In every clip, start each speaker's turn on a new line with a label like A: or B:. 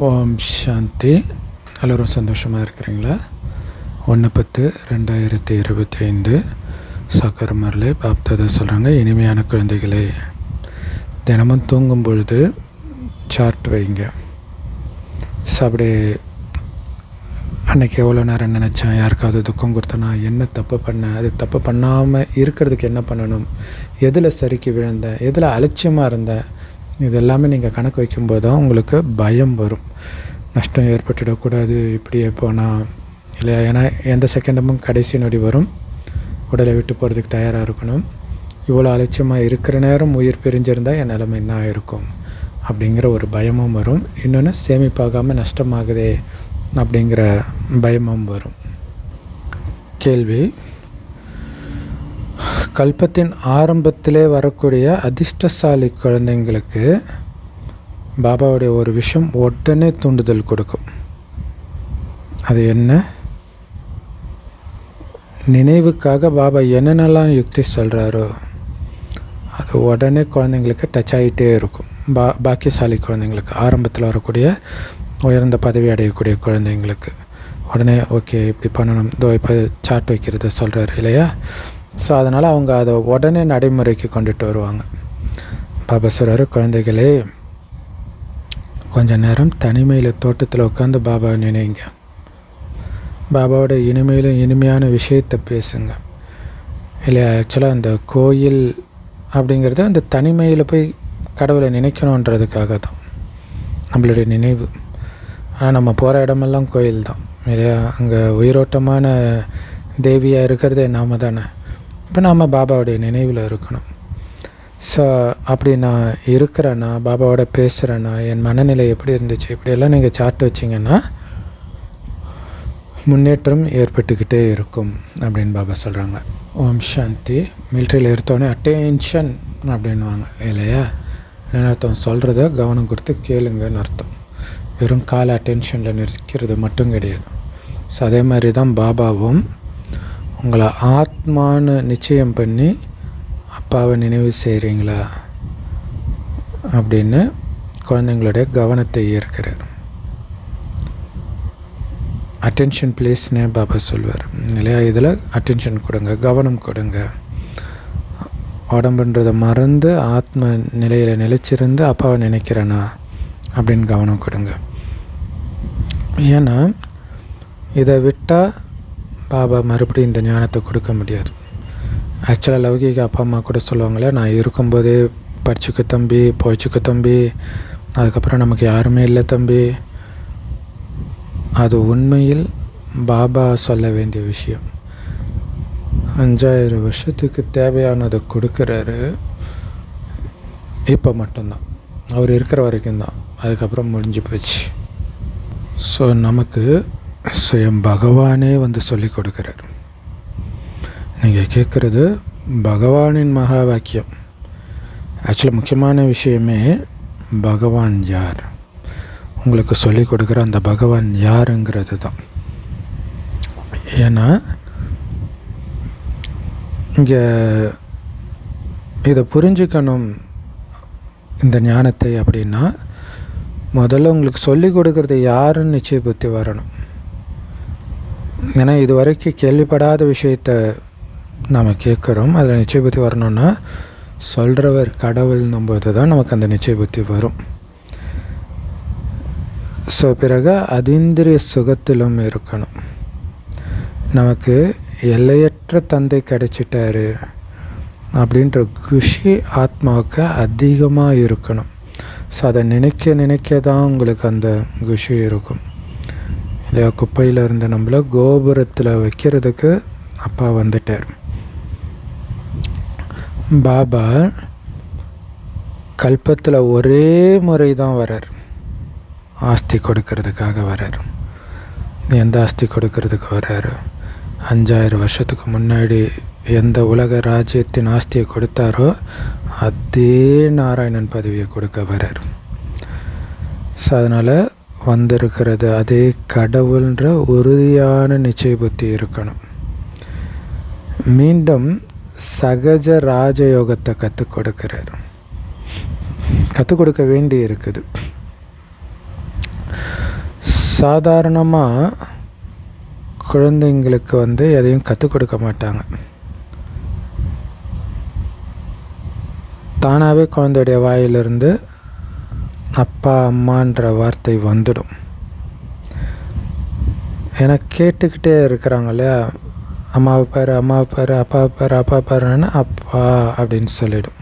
A: ஓம் சாந்தி. எல்லோரும் சந்தோஷமாக இருக்கிறீங்களா? 1/10/2025 சாக்கர் மரலே பாப்தாதா சொல்கிறாங்க, இனிமையான குழந்தைகளே, தினமும் தூங்கும் பொழுது சார்ட் வைங்க. அப்படி அன்றைக்கி எவ்வளோ நேரம் நினச்சேன், யாருக்காவது துக்கம் கொடுத்தனா, என்ன தப்பு பண்ணேன், அது தப்பு பண்ணாமல் இருக்கிறதுக்கு என்ன பண்ணணும், எதில் சரிக்கு விழுந்தேன், எதில் அலட்சியமாக இருந்தேன், இது எல்லாமே நீங்கள் கணக்கு வைக்கும்போது தான் உங்களுக்கு பயம் வரும். நஷ்டம் ஏற்பட்டுடக்கூடாது இப்படியே போனால் இல்லையா. ஏன்னா எந்த செகண்டமும் கடைசி நொடி வரும். உடலை விட்டு போகிறதுக்கு தயாராக இருக்கணும். இவ்வளோ அலட்சியமாக இருக்கிற நேரம் உயிர் பிரிஞ்சிருந்தால் என் நிலைமை என்ன இருக்கும் அப்படிங்கிற ஒரு பயமும் வரும். இன்னொன்று, சேமிப்பாகாமல் நஷ்டமாகுதே அப்படிங்கிற பயமும் வரும். கேள்வி: கல்பத்தின் ஆரம்பத்திலே வரக்கூடிய அதிர்ஷ்டசாலி குழந்தைங்களுக்கு பாபாவுடைய ஒரு விஷயம் உடனே தூண்டுதல் கொடுக்கும். அது என்ன? நினைவுக்காக பாபா என்னென்னலாம் யுக்தி சொல்கிறாரோ அது உடனே குழந்தைங்களுக்கு டச் ஆகிட்டே இருக்கும். பாக்கியசாலி குழந்தைங்களுக்கு, ஆரம்பத்தில் வரக்கூடிய உயர்ந்த பதவி அடையக்கூடிய குழந்தைங்களுக்கு உடனே ஓகே இப்படி பண்ணணும், இதோ இப்போ சார்ட் வைக்கிறது சொல்கிறாரு இல்லையா. ஸோ அதனால் அவங்க அதை உடனே நடைமுறைக்கு கொண்டுட்டு வருவாங்க. பாபா சொல்கிறாரு, குழந்தைகளே, கொஞ்ச நேரம் தனிமையில் தோட்டத்தில் உட்காந்து பாபாவை நினைங்க. பாபாவோட இனிமையிலும் இனிமையான விஷயத்தை பேசுங்க இல்லையா. ஆக்சுவலாக அந்த கோயில் அப்படிங்கிறது அந்த தனிமையில் போய் கடவுளை நினைக்கணுன்றதுக்காக தான் நம்மளுடைய நினைவு. ஆனால் நம்ம போகிற இடமெல்லாம் கோயில் தான் இல்லையா. அங்கே உயிரோட்டமான தேவியாக இருக்கிறதே நாம் தானே. இப்போ நாம் பாபாவுடைய நினைவில் இருக்கணும். ஸோ அப்படி நான் இருக்கிறேன்னா, பாபாவோட பேசுகிறேன்னா, என் மனநிலை எப்படி இருந்துச்சு, இப்படியெல்லாம் நீங்கள் சார்ட் வச்சிங்கன்னா முன்னேற்றம் ஏற்பட்டுக்கிட்டே இருக்கும் அப்படின்னு பாபா சொல்கிறாங்க. ஓம் சாந்தி. மிலிட்ரியில் எடுத்தோடனே அட்டென்ஷன் அப்படின்வாங்க இல்லையா. என்ன அர்த்தம்? சொல்கிறத கவனம் கொடுத்து கேளுங்கன்னு அர்த்தம். வெறும் கால அட்டென்ஷனில் நிற்கிறது மட்டும் கிடையாது. ஸோ அதே மாதிரி தான் பாபாவும் உங்களை ஆத்மான்னு நிச்சயம் பண்ணி அப்பாவை நினைவு செய்கிறீங்களா அப்படின்னு குழந்தைங்களுடைய கவனத்தை ஈர்க்கிறார். அட்டென்ஷன் ப்ளீஸ்னே பாபா சொல்வார் இல்லையா. இதில் அட்டென்ஷன் கொடுங்க, கவனம் கொடுங்க. உடம்புன்றதை மறந்து ஆத்ம நிலையில் நிலைச்சிருந்து அப்பாவை நினைக்கிறேனா அப்படின்னு கவனம் கொடுங்க. ஏன்னா இதை விட்டால் பாபா மறுபடியும் இந்த ஞானத்தை கொடுக்க முடியாது. ஆக்சுவலாக லௌகிக அப்பா அம்மா கூட சொல்லுவாங்களே, நான் இருக்கும்போதே படிச்சுக்க தம்பி, போய்ச்சிக்க தம்பி, அதுக்கப்புறம் நமக்கு யாருமே இல்லை தம்பி. அது உண்மையில் பாபா சொல்ல வேண்டிய விஷயம். 5000 வருஷத்துக்கு தேவையானதை கொடுக்குறாரு. இப்போ மட்டும்தான், அவர் இருக்கிற வரைக்கும் தான், அதுக்கப்புறம் முடிஞ்சு போச்சு. ஸோ நமக்கு சுயம் பகவானே வந்து சொல்லி கொடுக்குறார். நீங்கள் கேட்குறது பகவானின் மகா வாக்கியம். ஆக்சுவலாக முக்கியமான விஷயமே பகவான் யார், உங்களுக்கு சொல்லி கொடுக்குற அந்த பகவான் யாருங்கிறது தான். ஏன்னா இங்கே இதை புரிஞ்சுக்கணும் இந்த ஞானத்தை அப்படின்னா, முதல்ல உங்களுக்கு சொல்லி கொடுக்குறது யாருன்னு நிச்சய புத்தி வரணும். ஏன்னா இது வரைக்கும் கேள்விப்படாத விஷயத்தை நாம் கேட்குறோம். அதில் நிச்சய புத்தி வரணும்னா சொல்கிறவர் கடவுள்னும் போது தான் நமக்கு அந்த நிச்சய புத்தி வரும். ஸோ பிறகு அதீந்திரிய சுகத்திலும் இருக்கணும். நமக்கு எல்லையற்ற தந்தை கிடைச்சிட்டாரு அப்படின்ற குஷி ஆத்மாவுக்கு அதிகமாக இருக்கணும். ஸோ அதை நினைக்க தான் உங்களுக்கு அந்த குஷி இருக்கும் இல்லையா. குப்பையில் இருந்த நம்மளை கோபுரத்தில் வைக்கிறதுக்கு அப்பா வந்துட்டார். பாபா கல்பத்தில் ஒரே முறை தான் வரார். ஆஸ்தி கொடுக்கறதுக்காக வரார். எந்த ஆஸ்தி கொடுக்கறதுக்கு வராரு? 5000 வருஷத்துக்கு முன்னாடி எந்த உலக ராஜ்யத்தின் ஆஸ்தியை கொடுத்தாரோ அதே நாராயணன் பதவியை கொடுக்க வரார். ஸோ அதனால் வந்திருக்கிறது அதே கடவுள்ன்ற உறுதியான நிச்சய புத்தி இருக்கணும். மீண்டும் சகஜ ராஜயோகத்தை கற்றுக் கொடுக்கிறார். கற்றுக் கொடுக்க வேண்டி இருக்குது. சாதாரணமாக குழந்தைங்களுக்கு எதையும் கற்றுக் கொடுக்க மாட்டாங்க. தானாகவே குழந்தையுடைய வாயிலிருந்து அப்பா அம்மான்ற வார்த்தை வந்துடும். ஏன்னா கேட்டுக்கிட்டே இருக்கிறாங்க இல்லையா, அம்மாவை பாரு அம்மாவை பாரு, அப்பாவை பாரு அப்பா பாருன்னு அப்பா அப்படின்னு சொல்லிடும்.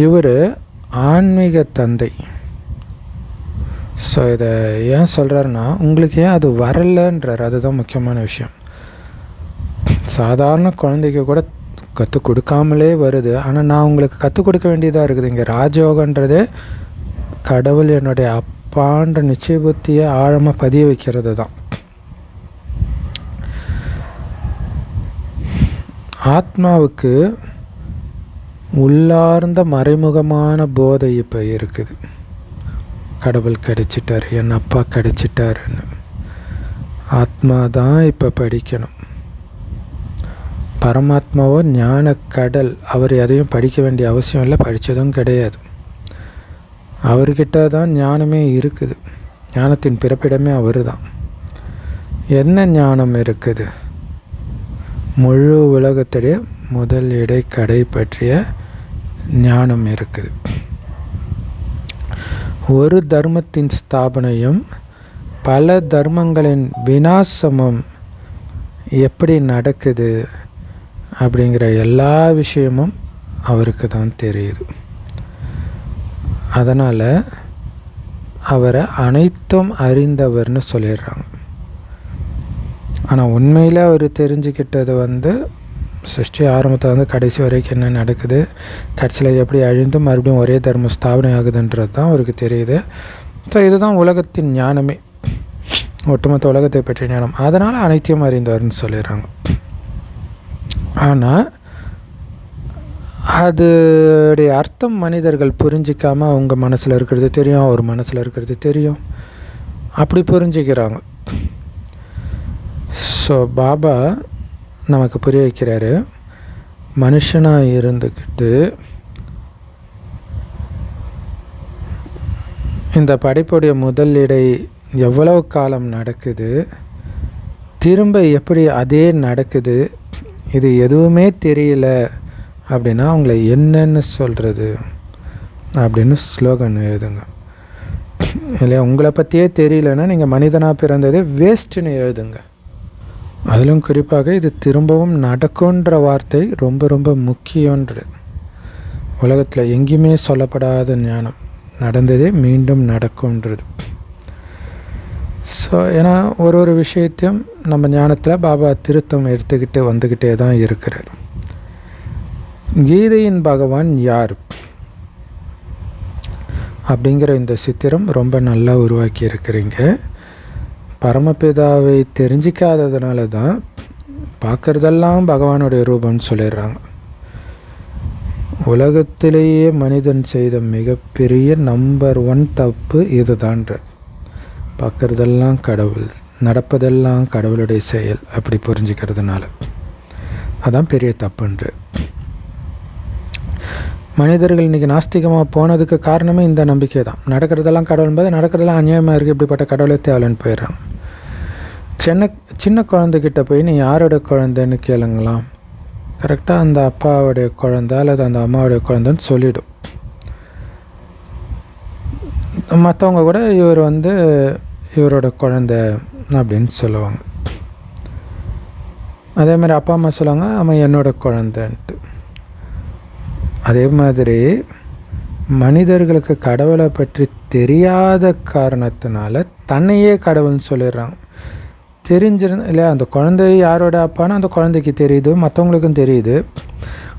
A: இவர் ஆன்மீக தந்தை. ஸோ இதை ஏன் சொல்கிறாருன்னா, உங்களுக்கு ஏன் அது வரலைன்றார். அதுதான் முக்கியமான விஷயம். சாதாரண குழந்தைக்கு கூட கற்றுக் கொடுக்காமலே வருது. ஆனால் நான் உங்களுக்கு கற்றுக் கொடுக்க வேண்டியதாக இருக்குது. இங்கே ராஜயோகன்றது கடவுள் என்னுடைய அப்பான்ற நிச்சய புத்தியை ஆழமாக பதிய வைக்கிறது தான். ஆத்மாவுக்கு உள்ளார்ந்த மறைமுகமான போதை இப்போ இருக்குது. கடவுள் கிடைச்சிட்டார், என் அப்பா கிடைச்சிட்டாருன்னு. ஆத்மா தான் இப்போ படிக்கணும். பரமாத்மாவோ ஞான கடல். அவர் எதையும் படிக்க வேண்டிய அவசியம் இல்லை, படித்ததும் கிடையாது. அவர்கிட்ட தான் ஞானமே இருக்குது. ஞானத்தின் பிறப்பிடமே அவர் தான். என்ன ஞானம் இருக்குது? முழு உலகத்துடைய முதல் இடை கடை பற்றிய ஞானம் இருக்குது. ஒரு தர்மத்தின் ஸ்தாபனையும் பல தர்மங்களின் விநாசமும் எப்படி நடக்குது அப்படிங்கிற எல்லா விஷயமும் அவருக்கு தான் தெரியுது. அதனால் அவரை அனைத்தும் அறிந்தவர்னு சொல்லிடுறாங்க. ஆனால் உண்மையில் அவர் தெரிஞ்சுக்கிட்டது சிருஷ்டி ஆரம்பத்தில் கடைசி வரைக்கும் என்ன நடக்குது, கடைசியில் எப்படி அழிந்து மறுபடியும் ஒரே தர்ம ஸ்தாபனை ஆகுதுன்றது தான் அவருக்கு தெரியுது. ஸோ இதுதான் உலகத்தின் ஞானமே, ஒட்டுமொத்த உலகத்தை பற்றிய ஞானம். அதனால் அனைத்தையும் அறிந்தவர்னு சொல்லிடுறாங்க. ஆனால் அதுடைய அர்த்தம் மனிதர்கள் புரிஞ்சிக்காமல் அவங்க மனசில் இருக்கிறது தெரியும், அவர் மனசில் இருக்கிறது தெரியும், அப்படி புரிஞ்சிக்கிறாங்க. ஸோ பாபா நமக்கு புரிய வைக்கிறாரு, மனுஷனாக இருந்துக்கிட்டு இந்த படைப்புடைய முதலீடை எவ்வளவு காலம் நடக்குது, திரும்ப எப்படி அதே நடக்குது, இது எதுவுமே தெரியல அப்படின்னா அவங்கள என்னன்னு சொல்கிறது அப்படின்னு ஸ்லோகன் எழுதுங்க. இல்லையா, உங்களை பற்றியே தெரியலன்னா நீங்கள் மனிதனாக பிறந்ததே வேஸ்ட்டுன்னு எழுதுங்க. அதிலும் குறிப்பாக இது திரும்பவும் நடக்குன்ற வார்த்தை ரொம்ப ரொம்ப முக்கியன்றது. உலகத்தில் எங்கேயுமே சொல்லப்படாத ஞானம், நடந்ததே மீண்டும் நடக்கும்ன்றது. ஸோ ஏன்னா ஒரு விஷயத்தையும் நம்ம ஞானத்தில் பாபா திருத்தம் எடுத்துக்கிட்டு வந்துக்கிட்டே தான் இருக்கிறார். கீதையின் பகவான் யார் அப்படிங்கிற இந்த சித்திரம் ரொம்ப நல்லா உருவாக்கி இருக்கிறீங்க. பரமபிதாவை தெரிஞ்சிக்காததுனால தான் பார்க்குறதெல்லாம் பகவானுடைய ரூபம்னு சொல்லிடுறாங்க. உலகத்திலேயே மனிதன் செய்த மிகப்பெரிய நம்பர் 1 தப்பு இதுதான்ற. பார்க்குறதெல்லாம் கடவுள், நடப்பதெல்லாம் கடவுளுடைய செயல் அப்படி புரிஞ்சுக்கிறதுனால அதான் பெரிய தப்புன்ற. மனிதர்கள் இன்றைக்கி நாஸ்திகமாக போனதுக்கு காரணமே இந்த நம்பிக்கை தான். நடக்கிறதெல்லாம் கடவுள் என்பது, நடக்கிறதெல்லாம் அநியாயமாக இருக்குது, இப்படிப்பட்ட கடவுளே தேவைன்னு போயிடுறாங்க. சின்ன குழந்தைகிட்ட போய் நீ யாரோட குழந்தைன்னு கேளுங்களாம், கரெக்டாக அந்த அப்பாவுடைய குழந்தை அல்லது அந்த அம்மாவுடைய குழந்தைன்னு சொல்லிவிடும். மற்றவங்க கூட இவர் இவரோட குழந்தை அப்படின்னு சொல்லுவாங்க. அதே மாதிரி அப்பா அம்மா சொல்லுவாங்க, அவன் என்னோட குழந்தைன்ட்டு. அதே மாதிரி மனிதர்களுக்கு கடவுளை பற்றி தெரியாத காரணத்தினால தன்னையே கடவுள்னு சொல்லிடுறாங்க. தெரிஞ்சிருந்த இல்லையா, அந்த குழந்தை யாரோட அப்பான்னு அந்த குழந்தைக்கு தெரியுது, மற்றவங்களுக்கும் தெரியுது.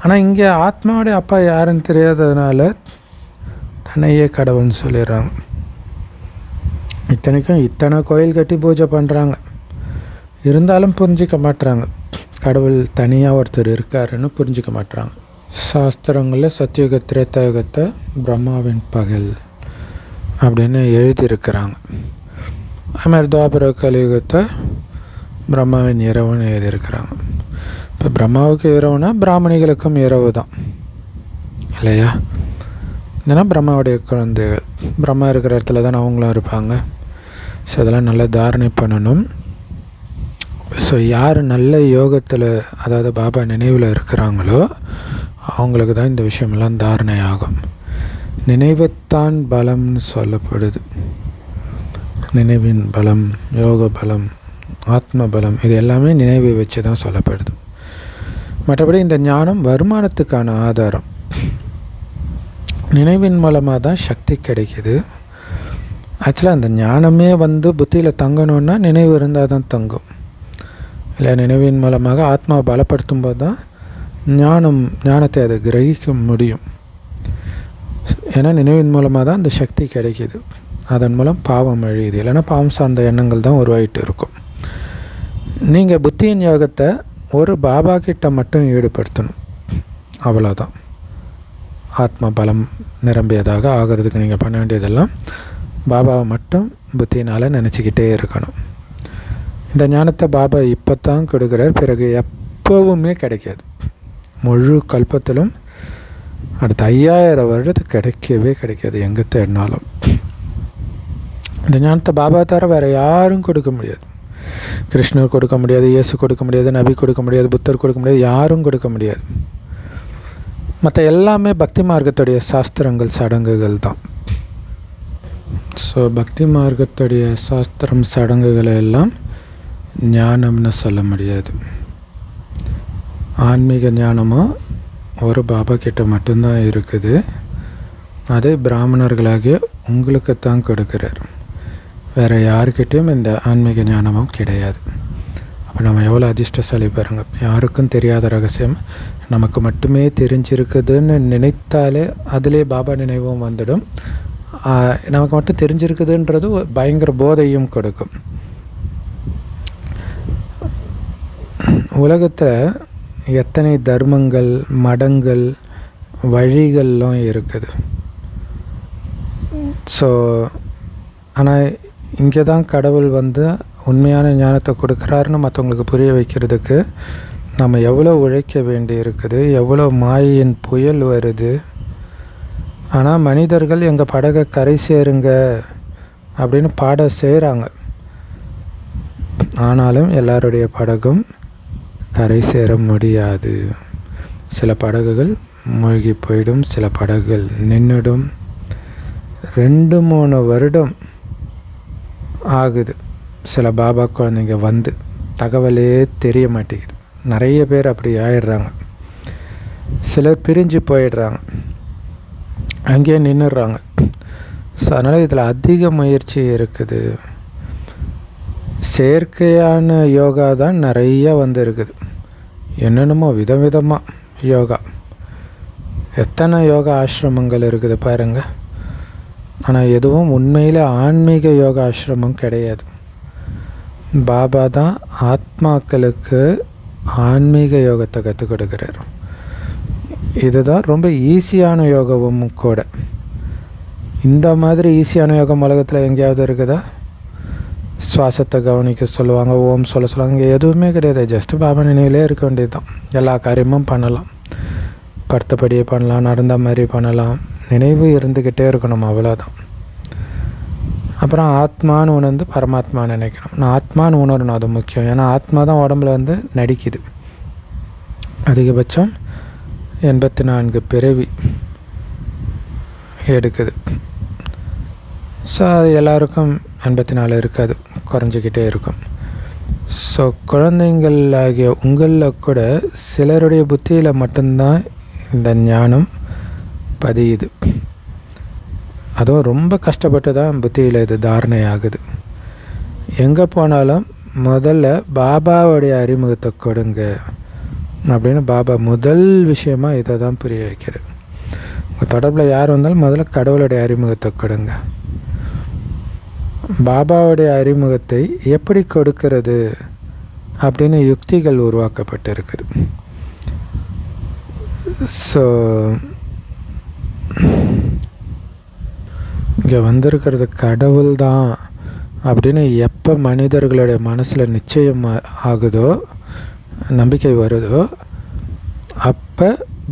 A: ஆனால் இங்கே ஆத்மாவோடைய அப்பா யாருன்னு தெரியாததுனால தன்னையே கடவுள்னு சொல்லிடுறாங்க. இத்தனைக்கும் இத்தனை கோயில் கட்டி பூஜை பண்ணுறாங்க, இருந்தாலும் புரிஞ்சிக்க மாட்டுறாங்க கடவுள் தனியாக ஒருத்தர் இருக்காருன்னு புரிஞ்சிக்க மாட்டுறாங்க. சாஸ்திரங்களில் சத்தியுக திரேதாயுகத்தை பிரம்மாவின் பகல் அப்படின்னு எழுதியிருக்கிறாங்க. அதுமாதிரி துவாபர கலியுகத்தை பிரம்மாவின் இரவுன்னு எழுதியிருக்கிறாங்க. இப்போ பிரம்மாவுக்கு இரவுனா பிராமணிகளுக்கும் இரவு தான் இல்லையா. ஏன்னா பிரம்மாவுடைய குழந்தைகள், பிரம்மா இருக்கிற இடத்துல தான் அவங்களும் இருப்பாங்க. ஸோ அதெல்லாம் நல்லா தாரணை பண்ணணும். ஸோ யார் நல்ல யோகத்தில், அதாவது பாபா நினைவில் இருக்கிறாங்களோ அவங்களுக்கு தான் இந்த விஷயமெல்லாம் தாரணை ஆகும். நினைவுத்தான் பலம்னு சொல்லப்படுது. நினைவின் பலம், யோக பலம், ஆத்ம பலம், இது எல்லாமே நினைவை வச்சு தான் சொல்லப்படுது. மற்றபடி இந்த ஞானம் வருமானத்துக்கான ஆதாரம். நினைவின் மூலமாக தான் சக்தி கிடைக்கிது. ஆக்சுவலாக அந்த ஞானமே புத்தியில் தங்கணுன்னா நினைவு இருந்தால் தான் தங்கும். இல்லை, நினைவின் மூலமாக ஆத்மாவை பலப்படுத்தும் போது தான் ஞானத்தை அதை கிரகிக்க முடியும். ஏன்னா நினைவின் மூலமாக தான் அந்த சக்தி கிடைக்கிது. அதன் மூலம் பாவம் அழியுது. இல்லைன்னா பாவம் சார்ந்த எண்ணங்கள் தான் உருவாகிட்டு இருக்கும். நீங்கள் புத்தியின் யோகத்தை ஒரு பாபா கிட்ட மட்டும் ஈடுபடுத்தணும், அவ்வளோதான். ஆத்ம பலம் நிரம்பியதாக ஆகிறதுக்கு நீங்கள் பண்ண வேண்டியதெல்லாம் பாபாவை மட்டும் புத்தியினால் நினச்சிக்கிட்டே இருக்கணும். இந்த ஞானத்தை பாபா இப்போ தான் கொடுக்குறார், பிறகு எப்போவுமே கிடைக்காது. முழு கல்பத்திலும் அடுத்த 5000 வருடத்துக்கு கிடைக்காது, எங்கே தேடினாலும். இந்த ஞானத்தை பாபா தவிர வேறு யாரும் கொடுக்க முடியாது. கிருஷ்ணர் கொடுக்க முடியாது, இயேசு கொடுக்க முடியாது, நபி கொடுக்க முடியாது, புத்தர் கொடுக்க முடியாது, யாரும் கொடுக்க முடியாது. மற்ற எல்லாமே பக்தி மார்க்கத்துடைய சாஸ்திரங்கள், சடங்குகள் தான். ஸோ பக்தி மார்க்கத்துடைய சாஸ்திரம், சடங்குகளை எல்லாம் ஞானம்னு சொல்ல முடியாது. ஆன்மீக ஞானமும் ஒரு பாபா கிட்ட மட்டும்தான் இருக்குது. அது பிராமணர்களாகிய உங்களுக்கு தான் கொடுக்குறார். வேறு யாருக்கிட்டையும் இந்த ஆன்மீக ஞானமும் கிடையாது. அப்போ நம்ம எவ்வளோ அதிர்ஷ்டசாலி பாருங்கள். யாருக்கும் தெரியாத ரகசியம் நமக்கு மட்டுமே தெரிஞ்சிருக்குதுன்னு நினைத்தாலே அதிலே பாபா நினைவும் வந்துடும். நமக்கு மட்டும் தெரிஞ்சிருக்குதுன்றது பயங்கர போதையும் கொடுக்கும். உலகத்தில் எத்தனை தர்மங்கள், மடங்கள், வழிகள்லாம் இருக்குது. ஸோ ஆனால் இங்கே தான் கடவுள் உண்மையான ஞானத்தை கொடுக்குறாருன்னு மற்றவங்களுக்கு புரிய வைக்கிறதுக்கு நம்ம எவ்வளோ உழைக்க வேண்டி இருக்குது, எவ்வளோ மாயின் புயல் வருது. ஆனால் மனிதர்கள் எங்கள் படகை கரை சேருங்க அப்படின்னு பாட செய்கிறாங்க. ஆனாலும் எல்லாருடைய படகும் கரை சேர முடியாது. சில படகுகள் மூழ்கி போயிடும், சில படகுகள் நின்றுடும். 2-3 வருடம் ஆகுது சில பாபா குழந்தைங்க தகவலே தெரிய மாட்டேங்குது. நிறைய பேர் அப்படி ஆயிடுறாங்க. சிலர் பிரிஞ்சு போயிடுறாங்க, அங்கேயே நின்றுடுறாங்க. ஸோ அதனால் இதில் அதிக முயற்சி இருக்குது. செயற்கையான யோகா தான் நிறைய இருக்குது. என்னென்னமோ விதவிதமாக யோகா, எத்தனை யோகா ஆசிரமங்கள் இருக்குது பாருங்கள். ஆனால் எதுவும் உண்மையில் ஆன்மீக யோகா ஆசிரமம் கிடையாது. பாபா தான் ஆத்மாக்களுக்கு ஆன்மீக யோகத்தை கற்றுக் கொடுக்குறார். இதுதான் ரொம்ப ஈஸியான யோகமும் கூட. இந்த மாதிரி ஈஸியான யோகம் உலகத்தில் எங்கேயாவது இருக்குதா? சுவாசத்தை கவனிக்க சொல்லுவாங்க, ஓம் சொல்லுவாங்க. இங்கே எதுவுமே கிடையாது. ஜஸ்ட்டு பாபா நினைவிலே இருக்க வேண்டியது தான். எல்லா காரியமும் பண்ணலாம், படுத்தபடியே பண்ணலாம், நடந்த மாதிரி பண்ணலாம். நினைவு இருந்துக்கிட்டே இருக்கணும், அவ்வளோதான். அப்புறம் ஆத்மான்னு உணர்ந்து பரமாத்மா நினைக்கணும். நான் ஆத்மான்னு உணரணும், அது முக்கியம். ஏன்னா ஆத்மா தான் உடம்புல நடிக்குது. அதிகபட்சம் 84 பிறவி எடுக்குது. ஸோ அது எல்லாருக்கும் 84 இருக்காது, குறைஞ்சிக்கிட்டே இருக்கும். ஸோ குழந்தைங்களாகிய உங்களில் கூட சிலருடைய புத்தியில் மட்டும்தான் இந்த ஞானம் பதியுது. அதுவும் ரொம்ப கஷ்டப்பட்டு தான் புத்தியில் இது தாரணை ஆகுது. எங்கே போனாலும் முதல்ல பாபாவுடைய அறிமுகத்தை கொடுங்க அப்படின்னு பாபா முதல் விஷயமாக இதை தான் புரிய வைக்கிறார். உங்கள் தொடர்பில் யார் வந்தாலும் முதல்ல கடவுளுடைய அறிமுகத்தை கொடுங்க. பாபாவுடைய அறிமுகத்தை எப்படி கொடுக்கிறது அப்படின்னு யுக்திகள் உருவாக்கப்பட்டிருக்குது. ஸோ இங்கே வந்திருக்கிறது கடவுள் தான் அப்படின்னு எப்போ மனிதர்களுடைய மனசில் நிச்சயம் ஆகுதோ, நம்பிக்கை வருதோ, அப்போ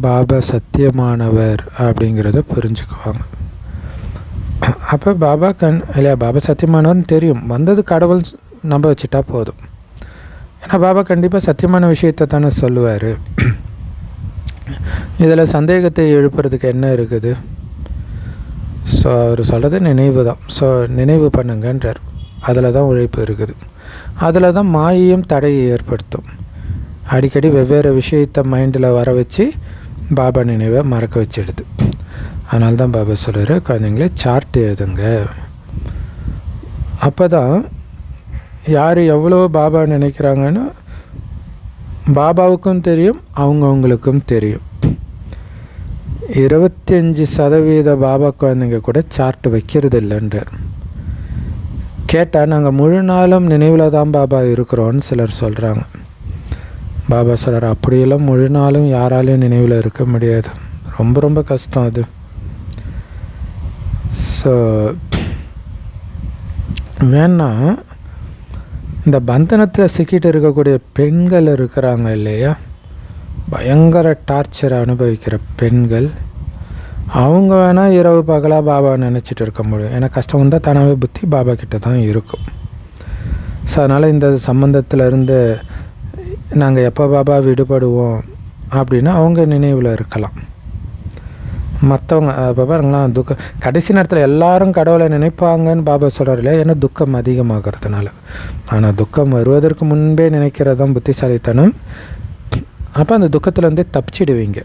A: பாபா சத்தியமானவர் அப்படிங்கிறத புரிஞ்சுக்குவாங்க. அப்போ பாபா இல்லையா, பாபா சத்தியமானவர்னு தெரியும், வந்தது கடவுள் நம்ப வச்சுட்டா போதும். ஏன்னா பாபா கண்டிப்பாக சத்தியமான விஷயத்தை தானே சொல்லுவார். இதில் சந்தேகத்தை எழுப்புறதுக்கு என்ன இருக்குது? ஸோ அவர் சொல்கிறது நினைவு தான். ஸோ நினைவு பண்ணுங்கன்றார். அதில் தான் உழைப்பு இருக்குது. அதில் தான் மாயையும் தடையை ஏற்படுத்தும். அடிக்கடி வெவ்வேறு விஷயத்தை மைண்டில் வர வச்சு பாபா நினைவை மறக்க வச்சிடுது. அதனால தான் பாபா சொல்கிறாரு, குழந்தைங்களே சார்ட் எழுதுங்க. அப்போ தான் யார் எவ்வளோ பாபா நினைக்கிறாங்கன்னு பாபாவுக்கும் தெரியும், அவங்கவுங்களுக்கும் தெரியும். 25% பாபா குழந்தைங்க கூட சார்ட் வைக்கிறது இல்லைன்றார். கேட்டால் நாங்கள் முழு நாளும் நினைவில் தான் பாபா இருக்கிறோன்னு சிலர் சொல்கிறாங்க. பாபா சொல்கிறார், அப்படியெல்லாம் முழு நாளும் யாராலையும் நினைவில் இருக்க முடியாது, ரொம்ப ரொம்ப கஷ்டம் அது. ஸோ வேணா இந்த பந்தனத்தில் சிக்கிட்டு இருக்கக்கூடிய பெண்கள் இருக்கிறாங்க இல்லையா, பயங்கர டார்ச்சரை அனுபவிக்கிற பெண்கள், அவங்க வேணால் இரவு பகலாக பாபா நினச்சிட்டு இருக்க முடியும். ஏன்னா கஷ்டம் வந்தால் தானாகவே புத்தி பாபா கிட்ட தான் இருக்கும். ஸோ அதனால் இந்த சம்பந்தத்திலேருந்து நாங்கள் எப்போ பாபா விடுபடுவோம் அப்படின்னு அவங்க நினைவில் இருக்கலாம். மற்றவங்க இப்போ பாருங்களேன், துக்கம் கடைசி நேரத்தில் எல்லாரும் கடவுளை நினைப்பாங்கன்னு பாபா சொல்கிறார் இல்லையா, ஏன்னா துக்கம் அதிகமாகிறதுனால. ஆனால் துக்கம் வருவதற்கு முன்பே நினைக்கிறது தான் புத்திசாலித்தனம். அப்போ அந்த துக்கத்துலேருந்தே தப்பிச்சிடுவீங்க.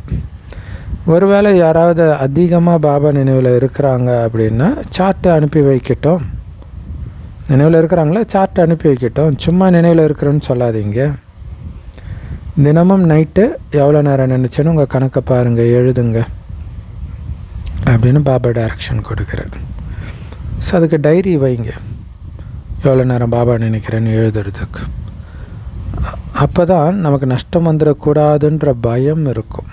A: ஒருவேளை யாராவது அதிகமாக பாபா நினைவில் இருக்கிறாங்க அப்படின்னா சார்ட்டு அனுப்பி வைக்கட்டும். நினைவில் இருக்கிறாங்களா, சார்ட்டு அனுப்பி வைக்கட்டும். சும்மா நினைவில் இருக்கிறேன்னு சொல்லாதீங்க. தினமும் நைட்டு எவ்வளோ நேரம் நினச்சேன்னு உங்கள் கணக்கை பாருங்கள், எழுதுங்க அப்படின்னு பாபா டைரக்ஷன் கொடுக்குறார். ஸோ அதுக்கு டைரி வைங்க, எவ்வளோ நேரம் பாபா நினைக்கிறேன்னு எழுதுறதுக்கு. அப்போ தான் நமக்கு நஷ்டம் வந்துடக்கூடாதுன்ற பயம் இருக்கும்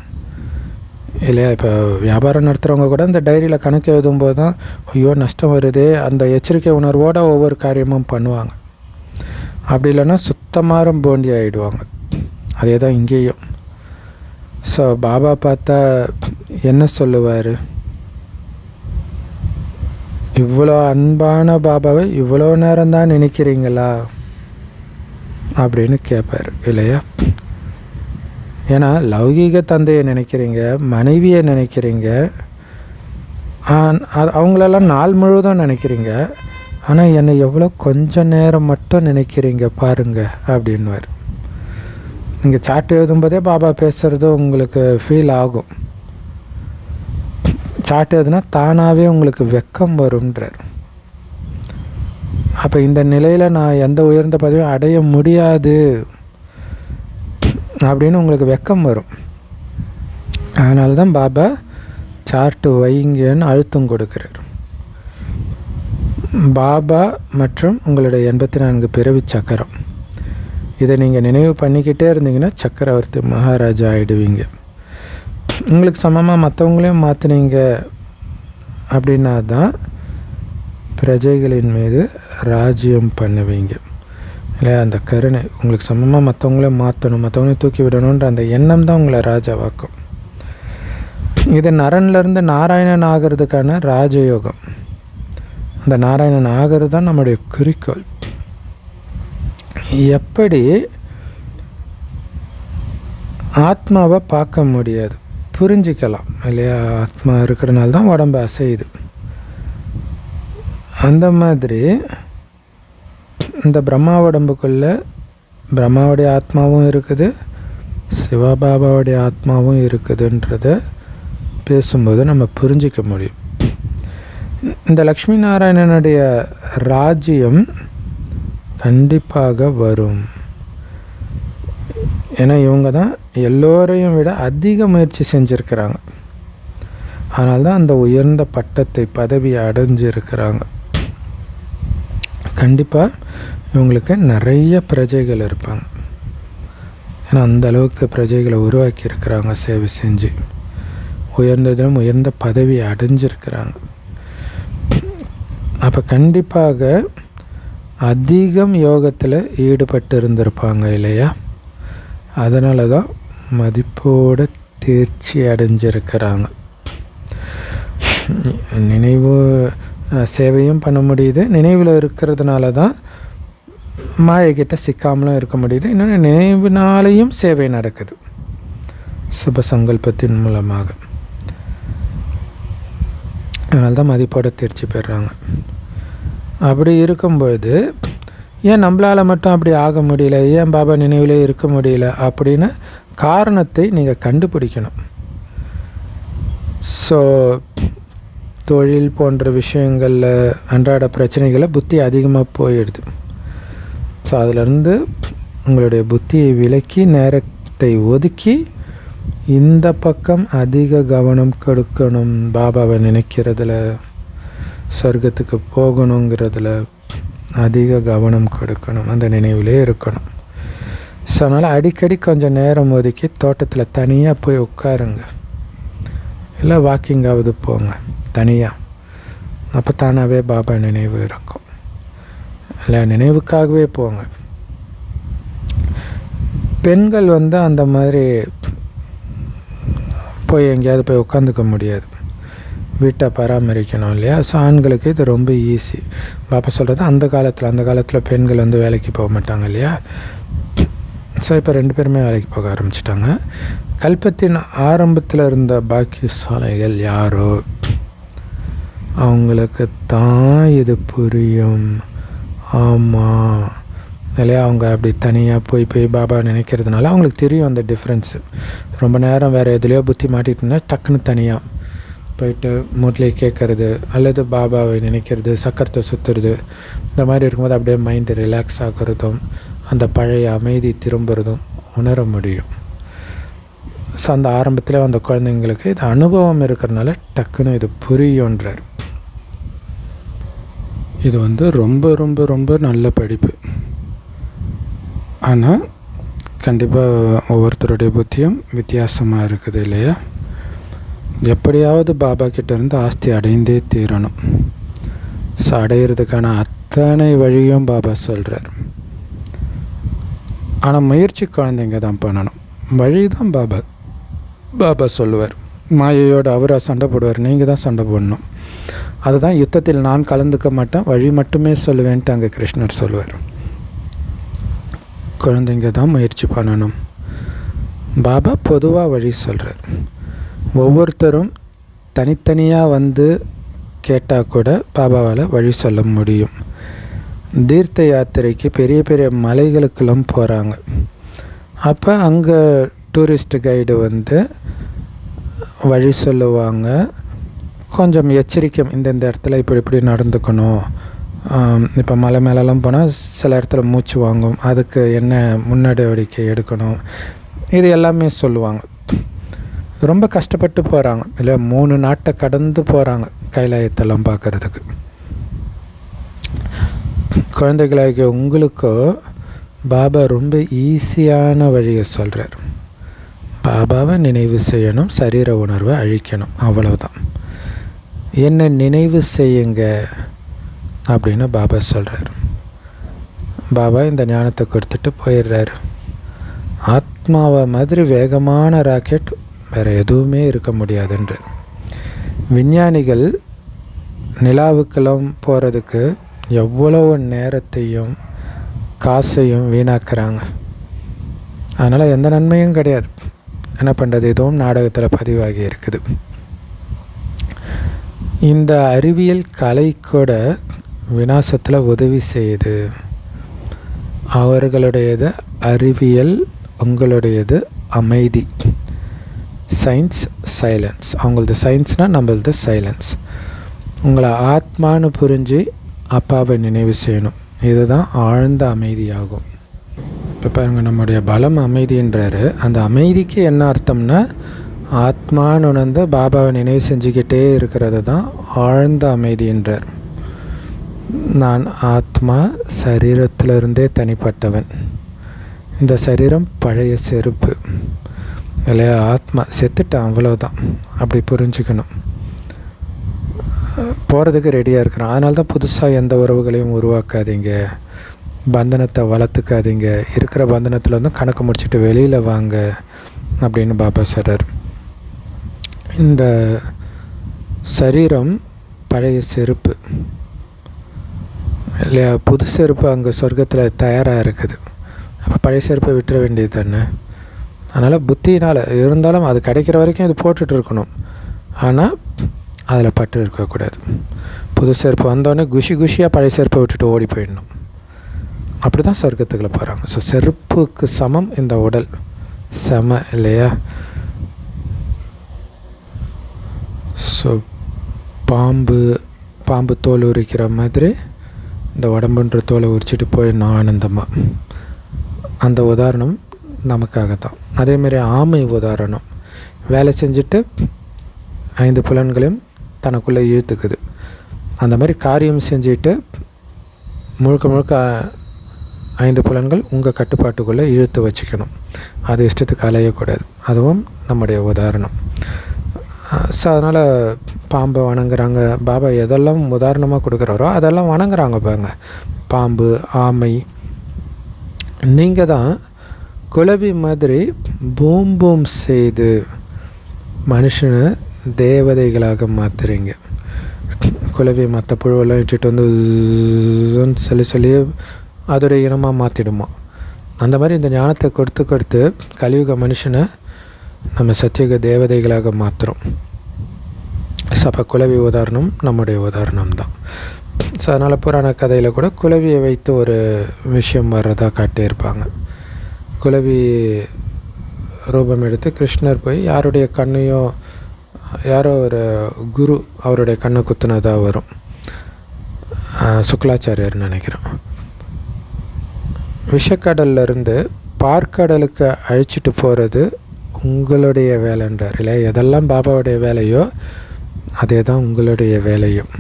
A: இல்லையா. இப்போ வியாபாரம் நடத்துகிறவங்க கூட இந்த டைரியில் கணக்கு எழுதும்போது தான் ஐயோ நஷ்டம் வருதே அந்த எச்சரிக்கை உணர்வோடு ஒவ்வொரு காரியமும் பண்ணுவாங்க. அப்படி இல்லைன்னா சுத்தமாக போண்டி ஆகிடுவாங்க. அதே தான் இங்கேயும். ஸோ பாபா பார்த்தா என்ன சொல்லுவார், இவ்வளோ அன்பான பாபாவை இவ்வளோ நேரம்தான் நினைக்கிறீங்களா அப்படின்னு கேட்பார் இல்லையா. ஏன்னா லௌகீக தந்தையை நினைக்கிறீங்க, மனைவியை நினைக்கிறீங்க, அவங்களெல்லாம் நாள் முழுவதும் நினைக்கிறீங்க, ஆனால் என்னை எவ்வளோ கொஞ்சம் நேரம் மட்டும் நினைக்கிறீங்க பாருங்க அப்படின்வார். நீங்கள் சாட்டு எழுதும்போதே பாபா பேசுகிறது உங்களுக்கு ஃபீல் ஆகும். சாட்டு எழுதுனா தானாகவே உங்களுக்கு வெக்கம் வரும்ன்றார். அப்போ இந்த நிலையில் நான் எந்த உயர்ந்த பதவியும் அடைய முடியாது அப்படின்னு உங்களுக்கு வெக்கம் வரும். அதனால தான் பாபா சார்ட்டு வைங்கன்னு அழுத்தம் கொடுக்குறார். பாபா மற்றும் உங்களுடைய 84 பிறவி சக்கரம், இதை நீங்கள் நினைவு பண்ணிக்கிட்டே இருந்தீங்கன்னா சக்கரவர்த்தி மகாராஜா ஆகிடுவீங்க. உங்களுக்கு சமமாக மற்றவங்களையும் மாற்றினீங்க அப்படின்னா தான் பிரஜைகளின் மீது ராஜ்யம் பண்ணுவீங்க இல்லையா. அந்த கருணை உங்களுக்கு சமமாக மற்றவங்களையும் மாற்றணும், மற்றவங்களையும் தூக்கி விடணுன்ற அந்த எண்ணம் தான் உங்களை ராஜாவாக்கும். இது நரன்லேருந்து நாராயணன் ஆகிறதுக்கான ராஜயோகம். அந்த நாராயணன் ஆகிறது தான் நம்முடைய குறிக்கோள். எப்படி ஆத்மாவை பார்க்க முடியாது, புரிஞ்சிக்கலாம் இல்லையா. ஆத்மா இருக்கிறனால தான் உடம்பு அசையுது. அந்த மாதிரி இந்த பிரம்மா உடம்புக்குள்ளே பிரம்மாவுடைய ஆத்மாவும் இருக்குது, சிவபாபாவுடைய ஆத்மாவும் இருக்குதுன்றத பேசும்போது நம்ம புரிஞ்சிக்க முடியும். இந்த லக்ஷ்மி நாராயணனுடைய ராஜ்யம் கண்டிப்பாக வரும். ஏன்னா இவங்க தான் எல்லோரையும் விட அதிக முயற்சி செஞ்சுருக்கிறாங்க. அதனால தான் அந்த உயர்ந்த பட்டத்தை பதவியை அடைஞ்சிருக்கிறாங்க. கண்டிப்பாக இவங்களுக்கு நிறைய பிரஜைகள் இருப்பாங்க. ஏன்னா அந்த அளவுக்கு பிரஜைகளை உருவாக்கி இருக்கிறாங்க, சேவை செஞ்சு உயர்ந்ததிலும் உயர்ந்த பதவியை அடைஞ்சிருக்கிறாங்க. அப்போ கண்டிப்பாக அதிகம் யோகத்தில் ஈடுபட்டு இருந்திருப்பாங்க இல்லையா. அதனால தான் மதிப்போடு தேர்ச்சி அடைஞ்சிருக்கிறாங்க. நினைவு சேவையும் பண்ண முடியுது. நினைவில் இருக்கிறதுனால தான் மாயக்கிட்ட சிக்காமலும் இருக்க முடியுது. இன்னொன்று நினைவுனாலேயும் சேவை நடக்குது சுப சங்கல்பத்தின் மூலமாக. அதனால தான் மதிப்போட தேர்ச்சி பெறுறாங்க. அப்படி இருக்கும்போது ஏன் நம்மளால் மட்டும் அப்படி ஆக முடியல, ஏன் பாபா நினைவிலே இருக்க முடியல அப்படின்னு காரணத்தை நீங்கள் கண்டுபிடிக்கணும். ஸோ தொழில் போன்ற விஷயங்களில் அன்றாட பிரச்சனைகளை புத்தி அதிகமாக போயிடுது. ஸோ அதிலிருந்து உங்களுடைய புத்தியை விலக்கி நேரத்தை ஒதுக்கி இந்த பக்கம் அதிக கவனம் கொடுக்கணும். பாபாவை நினைக்கிறதுல, சொர்க்கத்துக்கு போகணுங்கிறதுல அதிக கவனம் கொடுக்கணும், அந்த நினைவிலே இருக்கணும். ஸோ அதனால் அடிக்கடி கொஞ்சம் நேரம் ஒதுக்கி தோட்டத்தில் தனியாக போய் உட்காருங்க, இல்லை வாக்கிங்காவது போங்க தனியாக. அப்போ தானாகவே பாபா நினைவு இருக்கும். இல்லை நினைவுக்காகவே போங்க. பெண்கள் அந்த மாதிரி போய் எங்கேயாவது போய் உட்காந்துக்க முடியாது, வீட்டை பராமரிக்கணும் இல்லையா. ஸோ ஆண்களுக்கு இது ரொம்ப ஈஸி. பாப்பா சொல்கிறது அந்த காலத்தில் பெண்கள் வேலைக்கு போக மாட்டாங்க இல்லையா. ஸோ இப்போ 2 பேருமே வேலைக்கு போக ஆரம்பிச்சிட்டாங்க. கல்பத்தின் ஆரம்பத்தில் இருந்த பாக்கியசாலைகள் யாரோ அவங்களுக்கு தான் இது புரியும். ஆமாம் இல்லையா. அவங்க அப்படி தனியாக போய் பாபா நினைக்கிறதுனால அவங்களுக்கு தெரியும் அந்த டிஃப்ரென்ஸு. ரொம்ப நேரம் வேறு எதுலேயோ புத்தி மாட்டிட்டுனா டக்குன்னு தனியாக போயிட்டு மூட்டிலே கேட்குறது அல்லது பாபாவை நினைக்கிறது, சக்கரத்தை சுற்றுறது, இந்த மாதிரி இருக்கும்போது அப்படியே மைண்டு ரிலாக்ஸ் ஆகிறதும் அந்த பழைய அமைதி திரும்புறதும் உணர முடியும். ஸோ அந்த ஆரம்பத்தில் அந்த குழந்தைங்களுக்கு இது அனுபவம் இருக்கிறதுனால டக்குன்னு இது புரியுன்றார். இது ரொம்ப ரொம்ப ரொம்ப நல்ல படிப்பு. ஆனால் கண்டிப்பாக ஒவ்வொருத்தருடைய புத்தியும் வித்தியாசமாக இருக்குது இல்லையா. எப்படியாவது பாபா கிட்டேருந்து ஆஸ்தி அடைந்தே தீரணும். ஸோ அடையிறதுக்கான அத்தனை வழியும் பாபா சொல்கிறார். ஆனால் முயற்சி குழந்தைங்க தான் பண்ணணும். வழி தான் பாபா சொல்லுவார். மாயையோடு அவராக சண்டை போடுவார், நீங்கள் தான் சண்டை போடணும். அதுதான் யுத்தத்தில் நான் கலந்துக்க மாட்டேன், வழி மட்டுமே சொல்லுவேன்ட்டு அங்கே கிருஷ்ணர் சொல்லுவார். குழந்தைங்க தான் முயற்சி பண்ணணும். பாபா பொதுவாக வழி சொல்கிறார். ஒவ்வொருத்தரும் தனித்தனியாக கேட்டால் கூட பாபாவால் வழி சொல்ல முடியும். தீர்த்த யாத்திரைக்கு பெரிய பெரிய மலைகளுக்கெல்லாம் போகிறாங்க. அப்போ அங்கே டூரிஸ்ட் கைடு வழி சொல்லுவாங்க. கொஞ்சம் எச்சரிக்கை, இந்த இடத்துல இப்படி நடந்துக்கணும். இப்போ மலை மேலெல்லாம் போனால் சில இடத்துல மூச்சு வாங்கும், அதுக்கு என்ன முன்னெடுவடிக்கை எடுக்கணும், இது எல்லாமே சொல்லுவாங்க. ரொம்ப கஷ்டப்பட்டு போகிறாங்க இல்லை, 3 நாட்டை கடந்து போகிறாங்க கைலாயத்தெல்லாம் பார்க்குறதுக்கு. குழந்தைகளாகிய உங்களுக்கோ பாபா ரொம்ப ஈஸியான வழியை சொல்கிறார். பாபாவை நினைவு செய்யணும், சரீர உணர்வை அழிக்கணும், அவ்வளவுதான். என்ன நினைவு செய்யுங்க அப்படின்னு பாபா சொல்கிறார். பாபா இந்த ஞானத்தை கொடுத்துட்டு போயிடுறாரு. ஆத்மாவை மாதிரி வேகமான ராக்கெட் வேறு எதுவுமே இருக்க முடியாதுன்றார். விஞ்ஞானிகள் நிலாவுக்கெல்லாம் போகிறதுக்கு எவ்வளோ நேரத்தையும் காசையும் வீணாக்குறாங்க. அதனால் எந்த நன்மையும் கிடையாது. என்ன பண்ணுறது, இதுவும் நாடகத்தில் பதிவாகி இருக்குது. இந்த அறிவியல் கலை கூட விநாசத்தில் உதவி செய்யுது. அவர்களுடையது அறிவியல், உங்களுடையது அமைதி. Science silence. அவங்களது சயின்ஸ்னால் நம்மளது சைலன்ஸ். உங்களை ஆத்மானு புரிஞ்சு அப்பாவை நினைவு செய்யணும். இதுதான் ஆழ்ந்த அமைதியாகும். இப்போ பாருங்கள், நம்முடைய பலம் அமைதின்றாரு. அந்த அமைதிக்கு என்ன அர்த்தம்னா, ஆத்மான்னு உணர்ந்து பாபாவை நினைவு செஞ்சுக்கிட்டே இருக்கிறது தான் ஆழ்ந்த அமைதின்றார். நான் ஆத்மா, சரீரத்திலிருந்தே தனிப்பட்டவன். இந்த சரீரம் பழைய செருப்பு இல்லையா. ஆத்மா செத்துட்டான், அவ்வளோதான். அப்படி புரிஞ்சுக்கணும். போகிறதுக்கு ரெடியாக இருக்கிறான். அதனால தான் புதுசாக எந்த உறவுகளையும் உருவாக்காதீங்க, பந்தனத்தை வளர்த்துக்காதீங்க. இருக்கிற பந்தனத்தில் கணக்கு முடிச்சுட்டு வெளியில் வாங்க அப்படின்னு பாபா சொல்கிறார். இந்த சரீரம் பழைய செருப்பு இல்லையா, புது செருப்பு அங்கே சொர்க்கத்தில் தயாராக இருக்குது. அப்போ பழைய செருப்பை விட்டுற வேண்டியது தானே. அதனால் புத்தினால் இருந்தாலும் அது கிடைக்கிற வரைக்கும் இது போட்டுட்டு இருக்கணும். ஆனால் அதில் பட்டு இருக்கக்கூடாது. புது செருப்பு வந்தோடனே குஷியாக பழைய செருப்பை விட்டுட்டு ஓடி போயிடணும். அப்படி தான் சொர்க்கத்துக்குள்ளே போகிறாங்க. ஸோ செருப்புக்கு சமம் இந்த உடல், செம இல்லையா. ஸோ பாம்பு தோல் உரிக்கிற மாதிரி இந்த உடம்புன்ற தோலை உரிச்சிட்டு போயிடணும் ஆனந்தமாக. அந்த உதாரணம் நமக்காக தான். அதேமாரி ஆமை உதாரணம், வேலை செஞ்சுட்டு 5 புலன்களையும் தனக்குள்ளே இழுத்துக்குது. அந்த மாதிரி காரியம் செஞ்சுட்டு முழுக்க 5 புலன்கள் உங்கள் கட்டுப்பாட்டுக்குள்ளே இழுத்து வச்சுக்கணும். அது இஷ்டத்துக்கு அலையக்கூடாது. அதுவும் நம்முடைய உதாரணம். ஸோ அதனால் பாம்பை வணங்குறாங்க. பாபா எதெல்லாம் உதாரணமாக கொடுக்குறாரோ அதெல்லாம் வணங்குறாங்க. பாருங்க, பாம்பு, ஆமை. நீங்கள் தான் குலவி மாதிரி பூம் செய்து மனுஷனை தேவதைகளாக மாற்றுறீங்க. குலவி மற்ற புழுவெல்லாம் இட்டுட்டு வந்து சொல்லி அதோடைய இனமாக மாற்றிடுமா. அந்த மாதிரி இந்த ஞானத்தை கொடுத்து கலியுக மனுஷனை நம்ம சத்தியுக தேவதைகளாக மாற்றுறோம். ஸோ அப்போ குலவி உதாரணம் நம்முடைய உதாரணம் தான். ஸோ அதனால் புராண கதையில் கூட குலவியை வைத்து ஒரு விஷயம் வர்றதாக காட்டியிருப்பாங்க. குலவி ரூபம் எடுத்து கிருஷ்ணர் போய் யாருடைய கண்ணையோ யாரோ ஒரு குரு அவருடைய கண்ணை குத்துனதாக வரும். சுக்லாச்சாரியர்னு நினைக்கிறேன். விஷக்கடல்லிருந்து பார்க்கடலுக்கு அழைச்சிட்டு போகிறது உங்களுடைய வேலைன்றார் இல்லை. எதெல்லாம் பாபாவுடைய வேலையோ அதே தான் உங்களுடைய வேலையும்.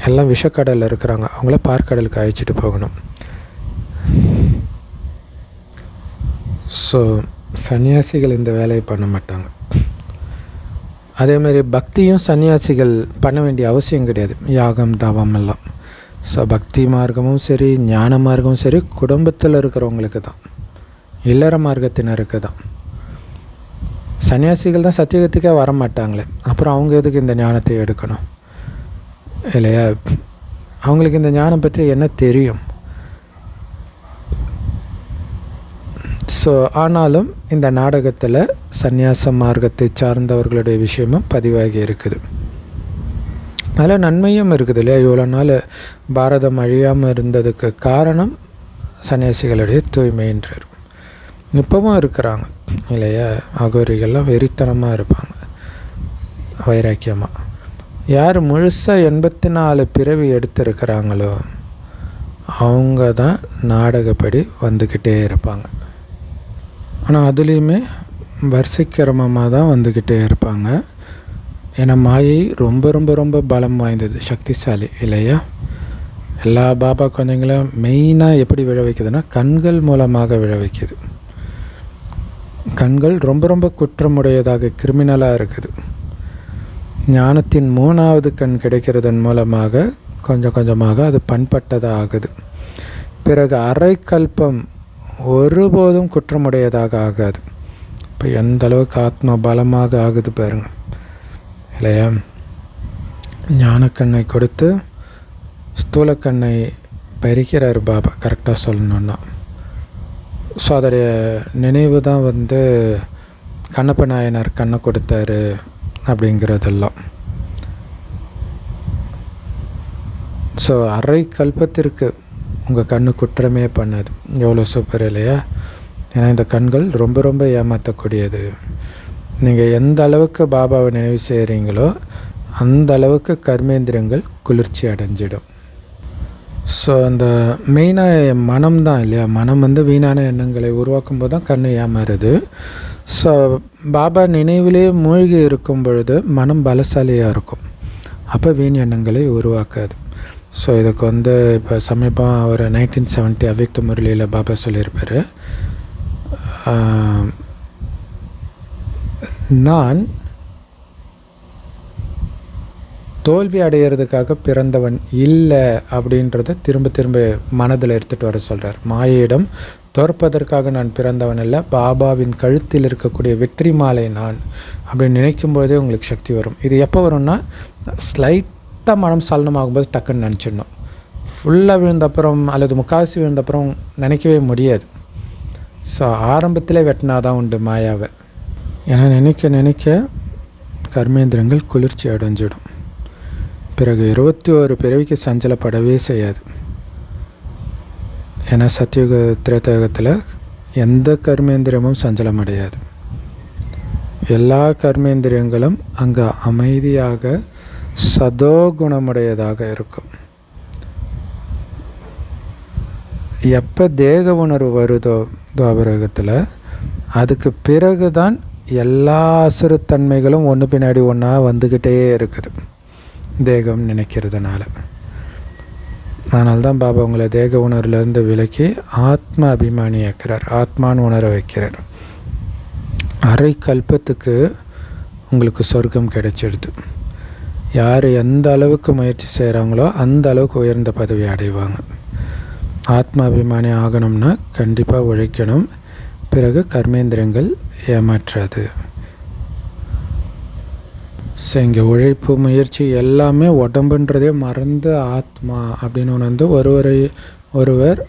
A: எல்லாம் விஷக்கடலில் இருக்கிறாங்க, அவங்கள பார்க்கடலுக்கு அழைச்சிட்டு போகணும். ஸோ சன்னியாசிகள் இந்த வேலையை பண்ண மாட்டாங்க. அதேமாரி பக்தியும் சன்னியாசிகள் பண்ண வேண்டிய அவசியம் கிடையாது. யாகம், தவம் எல்லாம். ஸோ பக்தி மார்க்கமும் சரி, ஞான மார்க்கமும் சரி, குடும்பத்தில் இருக்கிறவங்களுக்கு தான், இல்லற மார்க்கத்தினருக்கு தான். சன்னியாசிகள் தான் சத்தியகத்துக்கே வர மாட்டாங்களே, அப்புறம் அவங்க எதுக்கு இந்த ஞானத்தை எடுக்கணும் இல்லையா. அவங்களுக்கு இந்த ஞானம் பற்றி என்ன தெரியும். ஸோ ஆனாலும் இந்த நாடகத்தில் சந்நியாச மார்க்கத்தை சார்ந்தவர்களுடைய விஷயமும் பதிவாகி இருக்குது. அதில் நன்மையும் இருக்குது இல்லையா. இவ்வளோ நாள் பாரதம் அழியாமல் இருந்ததுக்கு காரணம் சன்னியாசிகளுடைய தூய்மைன்றார். இப்போவும் இருக்கிறாங்க இல்லையா. அகோரிகள்லாம் வெறித்தனமாக இருப்பாங்க, வைராக்கியமாக. யார் முழுசாக 84 பிறவி எடுத்திருக்கிறாங்களோ அவங்க தான் நாடகப்படி வந்துக்கிட்டே இருப்பாங்க. ஆனால் அதுலேயுமே வரிசைக்கிரமமாக தான் வந்துக்கிட்டே இருப்பாங்க. ஏன்னா மாயை ரொம்ப ரொம்ப ரொம்ப பலம் வாய்ந்தது, சக்திசாலி இல்லையா. எல்லா பாபா குழந்தைங்களும் மெயினாக எப்படி விழ வைக்குதுன்னா கண்கள் மூலமாக விழ வைக்குது. கண்கள் ரொம்ப ரொம்ப குற்றமுடையதாக, கிரிமினலாக இருக்குது. ஞானத்தின் 3வது கண் கிடைக்கிறதன் மூலமாக கொஞ்சம் கொஞ்சமாக அது பண்பட்டதாக ஆகுது. பிறகு அரை கல்பம் ஒருபோதும் குற்றமுடையதாக ஆகாது. இப்போ எந்த அளவுக்கு ஆத்மா பலமாக ஆகுது பாருங்கள் இல்லையா. ஞானக்கண்ணை கொடுத்து ஸ்தூலக்கண்ணை பறிக்கிறார் பாபா, கரெக்டாக சொல்லணுன்னா. ஸோ அதோடைய நினைவு தான் கண்ணப்ப நாயனார் கண்ணை கொடுத்தாரு அப்படிங்கிறதெல்லாம். ஸோ அரை கல்பத்திற்கு உங்கள் கண்ணு குற்றமே பண்ணாது. எவ்வளோ சூப்பர் இல்லையா. ஏன்னா இந்த கண்கள் ரொம்ப ரொம்ப ஏமாற்றக்கூடியது. நீங்கள் எந்த அளவுக்கு பாபாவை நினைவு செய்கிறீங்களோ அந்த அளவுக்கு கர்மேந்திரங்கள் குளிர்ச்சி அடைஞ்சிடும். ஸோ அந்த மெயினாக மனம் தான் இல்லையா. மனம் வீணான எண்ணங்களை உருவாக்கும் போது தான் கண்ணு ஏமாறுது. ஸோ பாபா நினைவிலே மூழ்கி இருக்கும் பொழுது மனம் பலசாலியாக இருக்கும். அப்போ வீண் எண்ணங்களை உருவாக்காது. ஸோ இதுக்கு இப்போ சமீபம் ஒரு 1970 அவ்யக்த முரளியில் பாபா சொல்லியிருப்பார், நான் தோல்வி அடையிறதுக்காக பிறந்தவன் இல்லை அப்படின்றத திரும்ப திரும்ப மனதில் எடுத்துகிட்டு வர சொல்கிறார். மாயையிடம் தோற்பதற்காக நான் பிறந்தவன் அல்ல, பாபாவின் கழுத்தில் இருக்கக்கூடிய வெற்றி மாலை நான் அப்படின்னு நினைக்கும் போதே உங்களுக்கு சக்தி வரும். இது எப்போ வரும்னா, ஸ்லைட்டாக மனம் சலனமாகும்போது டக்குன்னு நினச்சிடணும். ஃபுல்லாக விழுந்தப்புறம் அல்லது முக்கால்வாசி விழுந்தப்புறம் நினைக்கவே முடியாது. ஸோ ஆரம்பத்திலே வெட்டினா தான் உண்டு மாயாவை. ஏன்னா நினைக்க நினைக்க கர்மேந்திரங்கள் குளிர்ச்சி அடைஞ்சிடும். பிறகு 21 பிறவிக்கு சஞ்சலப்படவே செய்யாது. ஏன்னா சத்தியுக திரேதாயுகத்தில் எந்த கர்மேந்திரியமும் சஞ்சலம் அடையாது. எல்லா கர்மேந்திரியங்களும் அங்கே அமைதியாக சதோகுணமுடையதாக இருக்கும். எப்போ தேக உணர்வு வருதோ துவாபரகத்தில், அதுக்கு பிறகு தான் எல்லா அசுரத்தன்மைகளும் ஒன்று பின்னாடி ஒன்றா வந்துக்கிட்டே இருக்குது தேகம் நினைக்கிறதுனால. அதனால்தான் பாபா உங்களை தேக உணர்வுலேருந்து விலக்கி ஆத்ம அபிமானியாக்கிறார், ஆத்மான்னு உணர வைக்கிறார். அரை கல்பத்துக்கு உங்களுக்கு சொர்க்கம் கிடைச்சிடுது. யார் எந்த அளவுக்கு முயற்சி செய்கிறாங்களோ அந்த அளவுக்கு உயர்ந்த பதவி அடைவாங்க. ஆத்ம அபிமானி ஆகணும்னா கண்டிப்பாக உழைக்கணும். பிறகு கர்மேந்திரங்கள் ஏமாற்றாது. ஸோ இங்கே உழைப்பு முயற்சி எல்லாமே உடம்புன்றதே மறந்து ஆத்மா அப்படின்னு உணர்ந்து ஒருவர்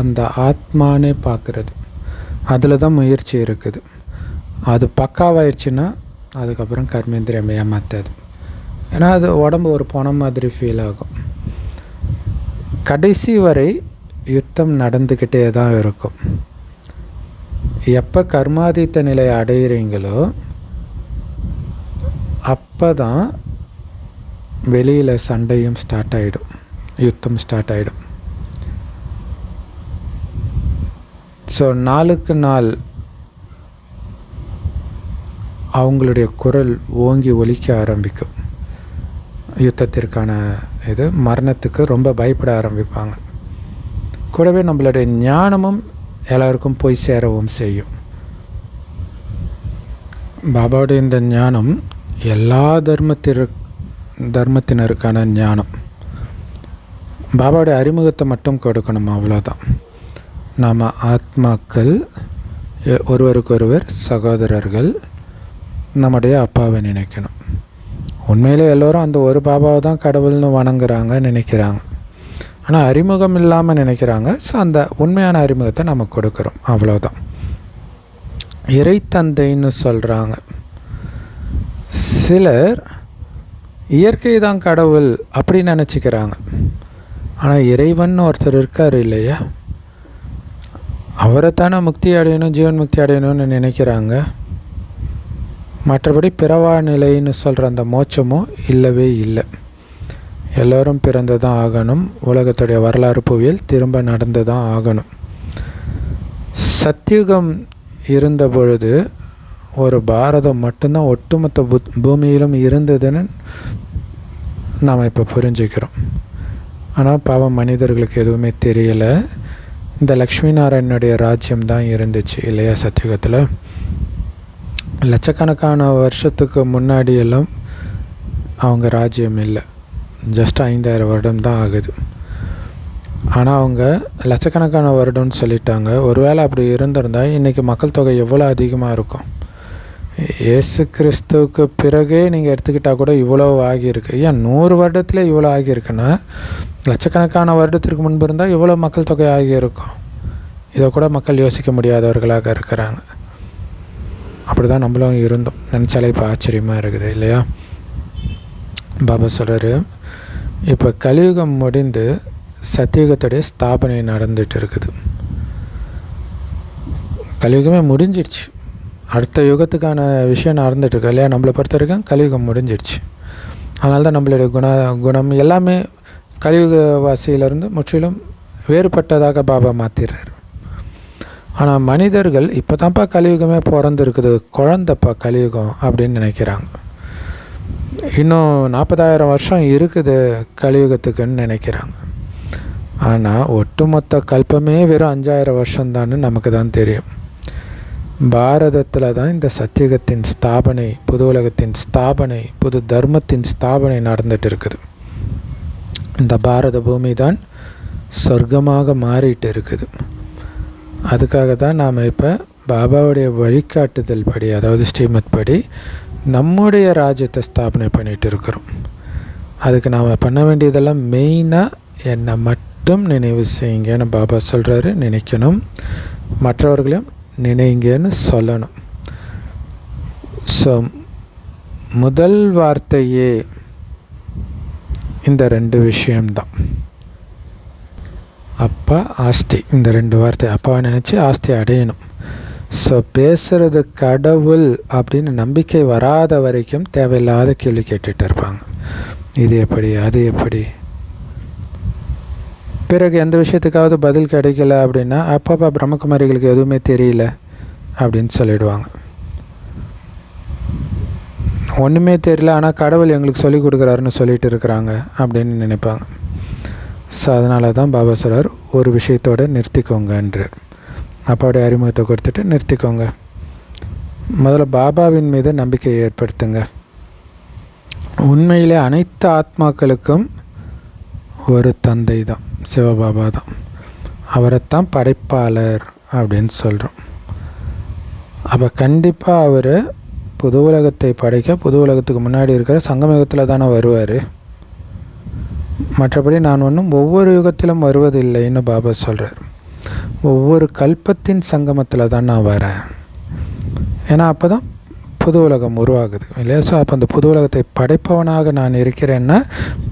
A: அந்த ஆத்மானே பார்க்குறது, அதில் தான் முயற்சி இருக்குது. அது பக்காவாயிடுச்சுன்னா அதுக்கப்புறம் கர்மேந்திரியம் ஏமாத்தாது. ஏன்னா அது உடம்பு ஒரு பணம் மாதிரி ஃபீல் ஆகும். கடைசி வரை யுத்தம் நடந்துக்கிட்டே தான் இருக்கும். எப்போ கர்மாதீத்த நிலையை அடைகிறீங்களோ அப்போ தான் வெளியில் சண்டையும் ஸ்டார்ட் ஆகிடும், யுத்தம் ஸ்டார்ட் ஆகிடும். ஸோ நாளுக்கு நாள் அவங்களுடைய குரல் ஓங்கி ஒலிக்க ஆரம்பிக்கும். யுத்தத்திற்கான இது மரணத்துக்கு ரொம்ப பயப்பட ஆரம்பிப்பாங்க. கூடவே நம்மளுடைய ஞானமும் எல்லாருக்கும் போய் சேரவும் செய்யும். பாபாவுடைய இந்த ஞானம் எல்லா தர்மத்தினருக்கான ஞானம். பாபாவுடைய அறிமுகத்தை மட்டும் கொடுக்கணும், அவ்வளோதான். நாம் ஆத்மாக்கள், ஒருவருக்கொருவர் சகோதரர்கள், நம்முடைய அப்பாவை நினைக்கணும். உண்மையிலே எல்லோரும் அந்த ஒரு பாபாவை தான் கடவுள்னு வணங்குறாங்க, நினைக்கிறாங்க. ஆனால் அறிமுகம் இல்லாமல் நினைக்கிறாங்க. ஸோ அந்த உண்மையான அறிமுகத்தை நம்ம கொடுக்குறோம், அவ்வளோதான். இறைத்தந்தைன்னு சொல்கிறாங்க. சிலர் இயற்கை தான் கடவுள் அப்படி நினச்சிக்கிறாங்க. ஆனால் இறைவன் ஒருத்தர் இருக்கார் இல்லையா, அவரை தானே முக்தி அடையணும், ஜீவன் முக்தி அடையணும்னு நினைக்கிறாங்க. மற்றபடி பிறவா நிலைன்னு சொல்கிற அந்த மோட்சமும் இல்லவே இல்லை. எல்லோரும் பிறந்து தான் ஆகணும். உலகத்துடைய வரலாறு புவியில் திரும்ப நடந்து தான் ஆகணும். சத்தியுகம் இருந்த பொழுது ஒரு பாரதம் மட்டும்தான் ஒட்டுமொத்த பூமியிலும் இருந்ததுன்னு நாம் இப்போ புரிஞ்சுக்கிறோம். ஆனால் பாவம் மனிதர்களுக்கு எதுவுமே தெரியலை. இந்த லக்ஷ்மி நாராயணனுடைய ராஜ்யம் தான் இருந்துச்சு இல்லையா சத்தியுகத்தில். லட்சக்கணக்கான வருஷத்துக்கு முன்னாடியெல்லாம் அவங்க ராஜ்யம் இல்லை, ஜஸ்ட் 5000 வருடம் தான் ஆகுது. ஆனால் அவங்க லட்சக்கணக்கான வருடம்னு சொல்லிட்டாங்க. ஒருவேளை அப்படி இருந்திருந்தால் இன்றைக்கி மக்கள் தொகை எவ்வளோ அதிகமாக இருக்கும். இயேசு கிறிஸ்துவுக்கு பிறகே நீங்கள் எடுத்துக்கிட்டால் கூட இவ்வளோ ஆகியிருக்கு. ஏன் 100 வருடத்தில் இவ்வளோ ஆகியிருக்குன்னா லட்சக்கணக்கான வருடத்திற்கு முன்பு இருந்தால் இவ்வளோ மக்கள் தொகை ஆகியிருக்கும். இதை கூட மக்கள் யோசிக்க முடியாதவர்களாக இருக்கிறாங்க. அப்படி தான் நம்மளும் இருந்தோம். நினச்சாலே இப்போ ஆச்சரியமாக இருக்குது இல்லையா. பாபா சொல்கிறாரு, இப்போ கலியுகம் முடிந்து சத்தியுகத்துடைய ஸ்தாபனை நடந்துகிட்டு இருக்குது. கலியுகமே முடிஞ்சிடுச்சு, அடுத்த யுகத்துக்கான விஷயம் நடந்துகிட்ருக்கு இல்லையா. நம்மளை பொறுத்த வரைக்கும் கலியுகம் முடிஞ்சிடுச்சு. அதனால தான் நம்மளுடைய குணம் எல்லாமே கலியுகவாசியிலேருந்து முற்றிலும் வேறுபட்டதாக பாபா மாற்றிடுறாரு. ஆனால் மனிதர்கள் இப்போ தான்ப்பா கலியுகமே பிறந்துருக்குது, குழந்தப்பா கலியுகம் அப்படின்னு நினைக்கிறாங்க. இன்னும் 40,000 வருஷம் இருக்குது கலியுகத்துக்குன்னு நினைக்கிறாங்க. ஆனால் ஒட்டுமொத்த கல்பமே வெறும் 5,000 வருஷம்தான்னு நமக்கு தான் தெரியும். பாரதத்தில் தான் இந்த சத்தியுகத்தின் ஸ்தாபனை, புது உலகத்தின் ஸ்தாபனை, புது தர்மத்தின் ஸ்தாபனை நடந்துகிட்டு இருக்குது. இந்த பாரத பூமி தான் சொர்க்கமாக மாறிட்டு இருக்குது. அதுக்காக தான் நாம் இப்போ பாபாவுடைய வழிகாட்டுதல் படி, அதாவது ஸ்ரீமத் படி நம்முடைய ராஜ்யத்தை ஸ்தாபனை பண்ணிகிட்டு இருக்கிறோம். அதுக்கு நாம் பண்ண வேண்டியதெல்லாம் மெயினாக என்னை மட்டும் நினைவு செய்யுங்கன்னு பாபா சொல்கிறாரு. நினைக்கணும், மற்றவர்களையும் நினைங்கன்னு சொல்லணும். ஸோ முதல் வார்த்தையே இந்த 2 விஷயம்தான். அப்பா, ஆஸ்தி. இந்த 2 வார்த்தை அப்பாவை நினச்சி ஆஸ்தி அடையணும். ஸோ பேசுகிறது கடவுள் அப்படின்னு நம்பிக்கை வராத வரைக்கும் தேவையில்லாத கேள்வி கேட்டுகிட்டு இருப்பாங்க. இது எப்படி, அது எப்படி. பிறகு எந்த விஷயத்துக்காவது பதில் கிடைக்கல அப்படின்னா, அப்பப்பா பிரம்மகுமாரிகளுக்கு எதுவுமே தெரியல அப்படின்னு சொல்லிடுவாங்க. ஒன்றுமே தெரியல, ஆனால் கடவுள் எங்களுக்கு சொல்லிக் கொடுக்குறாருன்னு சொல்லிட்டு இருக்கிறாங்க அப்படின்னு நினைப்பாங்க. ஸோ அதனால தான் பாபா சொல்கிறார், ஒரு விஷயத்தோடு நிறுத்திக்கோங்கன்றார். அப்பாவுடைய அறிமுகத்தை கொடுத்துட்டு நிறுத்திக்கோங்க. முதல்ல பாபாவின் மீது நம்பிக்கையை ஏற்படுத்துங்க. உண்மையிலே அனைத்து ஆத்மாக்களுக்கும் ஒரு தந்தை தான், சிவபாபா தான். அவரைத்தான் படைப்பாளர் அப்படின்னு சொல்கிறோம். அப்போ கண்டிப்பாக அவர் புது உலகத்தை படைக்க புது உலகத்துக்கு முன்னாடி இருக்கிற சங்கமயுகத்தில் தானே வருவார். மற்றபடி நான் ஒன்றும் ஒவ்வொரு யுகத்திலும் வருவதில்லைன்னு பாபா சொல்கிறார். ஒவ்வொரு கல்பத்தின் சங்கமத்தில் தான் நான் வரேன். ஏன்னா அப்போ தான் புது உலகம் உருவாகுது இல்லையா? ஸோ அப்போ அந்த புது உலகத்தை படைப்பவனாக நான் இருக்கிறேன்னா,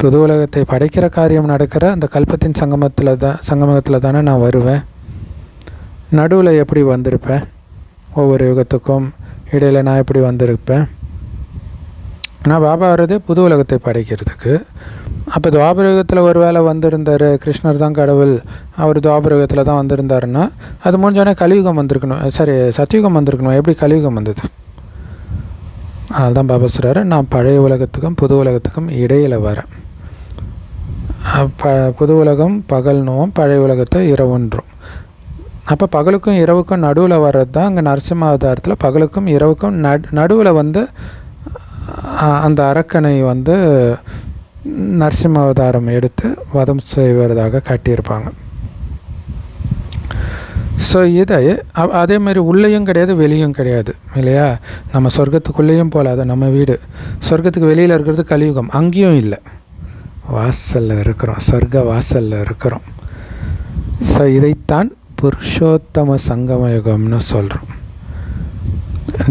A: புது உலகத்தை படைக்கிற காரியம் நடக்கிற அந்த கல்பத்தின் சங்கமத்தில் தானே நான் வருவேன். நடுவில் எப்படி வந்திருப்பேன்? ஒவ்வொரு யுகத்துக்கும் இடையில் நான் எப்படி வந்திருப்பேன்? நான் பாபா வர்றதே புது உலகத்தை படைக்கிறதுக்கு. அப்போ துவாபர யுகத்தில் ஒரு வேளை வந்திருந்தார், கிருஷ்ணர் தான் கடவுள், அவர் துவாபர யுகத்தில் தான் வந்திருந்தாருன்னா அது முடிஞ்சோடனே கலியுகம் வந்திருக்கணும், சரி சத்தியுகம் வந்திருக்கணும். எப்படி கலியுகம் வந்தது? அதனால தான் பாபா சொல்கிறாரு, நான் பழைய உலகத்துக்கும் புது உலகத்துக்கும் இடையில் வரேன். புது உலகம் பகல்னுவோம், பழைய உலகத்தை இரவுன்றோம். அப்போ பகலுக்கும் இரவுக்கும் நடுவில் வர்றது தான் அங்கே நரசிம்ம அவதாரத்தில் பகலுக்கும் இரவுக்கும் நடுவில் வந்து அந்த அரக்கனை வந்து நரசிம்ம அவதாரம் எடுத்து வதம் செய்வதாக காட்டியிருப்பாங்க. ஸோ இதை அதேமாதிரி உள்ளேயும் கிடையாது வெளியும் கிடையாது இல்லையா? நம்ம சொர்க்கத்துக்குள்ளேயும் போகல, அது நம்ம வீடு. சொர்க்கத்துக்கு வெளியில் இருக்கிறது கலியுகம், அங்கேயும் இல்லை, வாசலில் இருக்கிறோம், சொர்க்க வாசலில் இருக்கிறோம். ஸோ இதைத்தான் புருஷோத்தம சங்கமயுகம்னு சொல்கிறோம்.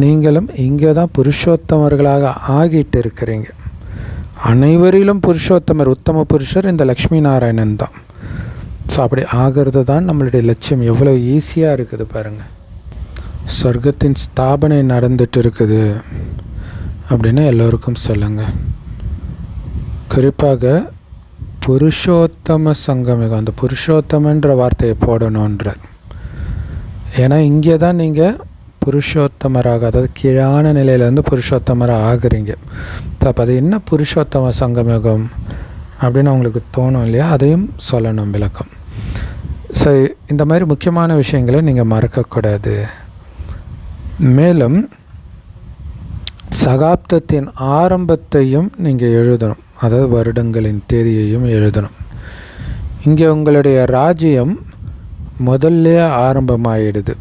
A: நீங்களும் இங்கே தான் புருஷோத்தமர்களாக ஆகிட்டு இருக்கிறீங்க. அனைவரிலும் புருஷோத்தமர், உத்தம புருஷர் இந்த லக்ஷ்மி நாராயணன் தான். ஸோ அப்படி ஆகிறது தான் நம்மளுடைய லட்சியம். எவ்வளோ ஈஸியாக இருக்குது பாருங்கள். சொர்க்கத்தின் ஸ்தாபனை நடந்துட்டு இருக்குது அப்படின்னு எல்லோருக்கும் சொல்லுங்கள். குறிப்பாக புருஷோத்தம சங்கமிகம், அந்த புருஷோத்தமன்ற வார்த்தையை போடணுன்றார். ஏன்னா இங்கே தான் நீங்கள் புருஷோத்தமராக, அதாவது கீழான நிலையிலேருந்து புருஷோத்தமராக ஆகுறீங்க. அப்போ அது என்ன புருஷோத்தம சங்கமிகம் அப்படின்னு அவங்களுக்கு தோணும் இல்லையா? அதையும் சொல்லணும் விளக்கம். ஸோ இந்த மாதிரி முக்கியமான விஷயங்களை நீங்கள் மறக்கக்கூடாது. மேலும் சகாப்தத்தின் ஆரம்பத்தையும் நீங்கள் எழுதணும், அதாவது வருடங்களின் தேதியையும் எழுதணும். இங்கே உங்களுடைய ராஜ்யம் முதல்ல ஆரம்பமாகிடுது,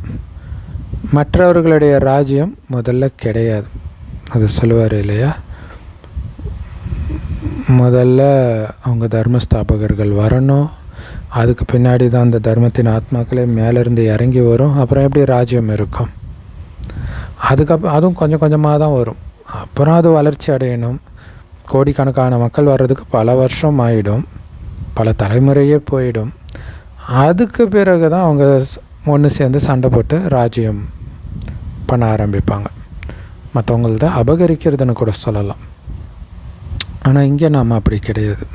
A: மற்றவர்களுடைய ராஜ்யம் முதல்ல கிடையாது. அது சொல்லுவார் இல்லையா? முதல்ல அவங்க தர்மஸ்தாபகர்கள் வரணும், அதுக்கு பின்னாடி தான் அந்த தர்மத்தின் ஆத்மாக்களே மேலேருந்து இறங்கி வரும். அப்புறம் எப்படி ராஜ்யம் இருக்கும்? அதுக்கப்புறம் அதுவும் கொஞ்சம் கொஞ்சமாக தான் வரும். அப்புறம் அது வளர்ச்சி அடையணும். கோடிக்கணக்கான மக்கள் வர்றதுக்கு பல வருஷம் ஆகிடும், பல தலைமுறையே போயிடும். அதுக்கு பிறகு தான் அவங்க ஒன்று சேர்ந்து சண்டை போட்டு ராஜ்யம் பண்ண ஆரம்பிப்பாங்க. மற்றவங்கள்த அபகரிக்கிறதுன்னு கூட சொல்லலாம். ஆனால் இங்கே நாம் அப்படி கிடையாது.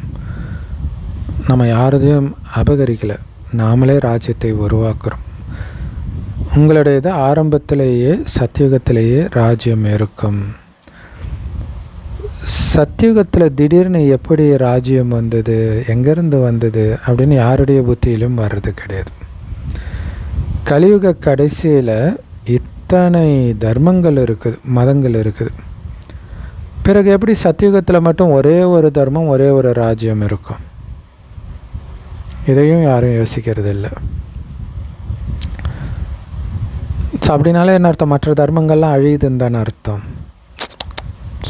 A: நம்ம யாரையும் அபகரிக்கலை, நாமளே ராஜ்யத்தை உருவாக்குறோம். உங்களுடையது ஆரம்பத்திலேயே சத்தியுகத்திலேயே ராஜ்யம் இருக்கும். சத்தியுகத்தில் திடீர்னு எப்படி ராஜ்யம் வந்தது, எங்கேருந்து வந்தது அப்படின்னு யாருடைய புத்தியிலும் வர்றது கிடையாது. கலியுக கடைசியில் இத்தனை தர்மங்கள் இருக்குது, மதங்கள் இருக்குது. பிறகு எப்படி சத்தியுகத்தில் மட்டும் ஒரே ஒரு தர்மம், ஒரே ஒரு ராஜ்யம் இருக்கும்? இதையும் யாரும் யோசிக்கிறது இல்லை. ஸோ அப்படின்னாலே என்ன அர்த்தம், மற்ற தர்மங்கள்லாம் அழியுதுன்னு தானே அர்த்தம்.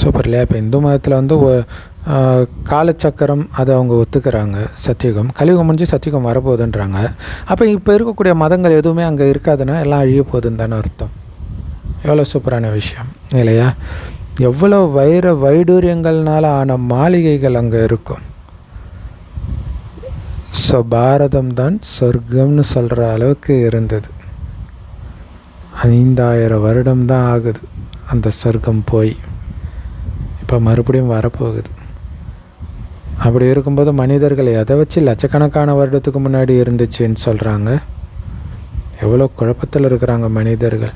A: சூப்பர் இல்லையா? இப்போ இந்து மதத்தில் வந்து காலச்சக்கரம் அதை அவங்க ஒத்துக்கிறாங்க, சத்தியுகம் கலியுகம் முடிஞ்சு சத்தியுகம் வரப்போகுதுன்றாங்க. அப்போ இப்போ இருக்கக்கூடிய மதங்கள் எதுவுமே அங்கே இருக்காதுன்னா எல்லாம் அழிய போகுதுன்னு தானே அர்த்தம். எவ்வளோ சூப்பரான விஷயம் இல்லையா? எவ்வளோ வைடூரியங்கள்னால ஆன மாளிகைகள் அங்கே இருக்கும். ஸோ பாரதம் தான் சொர்க்கம்னு சொல்கிற அளவுக்கு இருந்தது. 5000 வருடம் தான் ஆகுது அந்த சொர்க்கம் போய், இப்போ மறுபடியும் வரப்போகுது. அப்படி இருக்கும்போது மனிதர்கள் எதை வச்சு லட்சக்கணக்கான வருடத்துக்கு முன்னாடி இருந்துச்சுன்னு சொல்கிறாங்க. எவ்வளோ குழப்பத்தில் இருக்கிறாங்க மனிதர்கள்.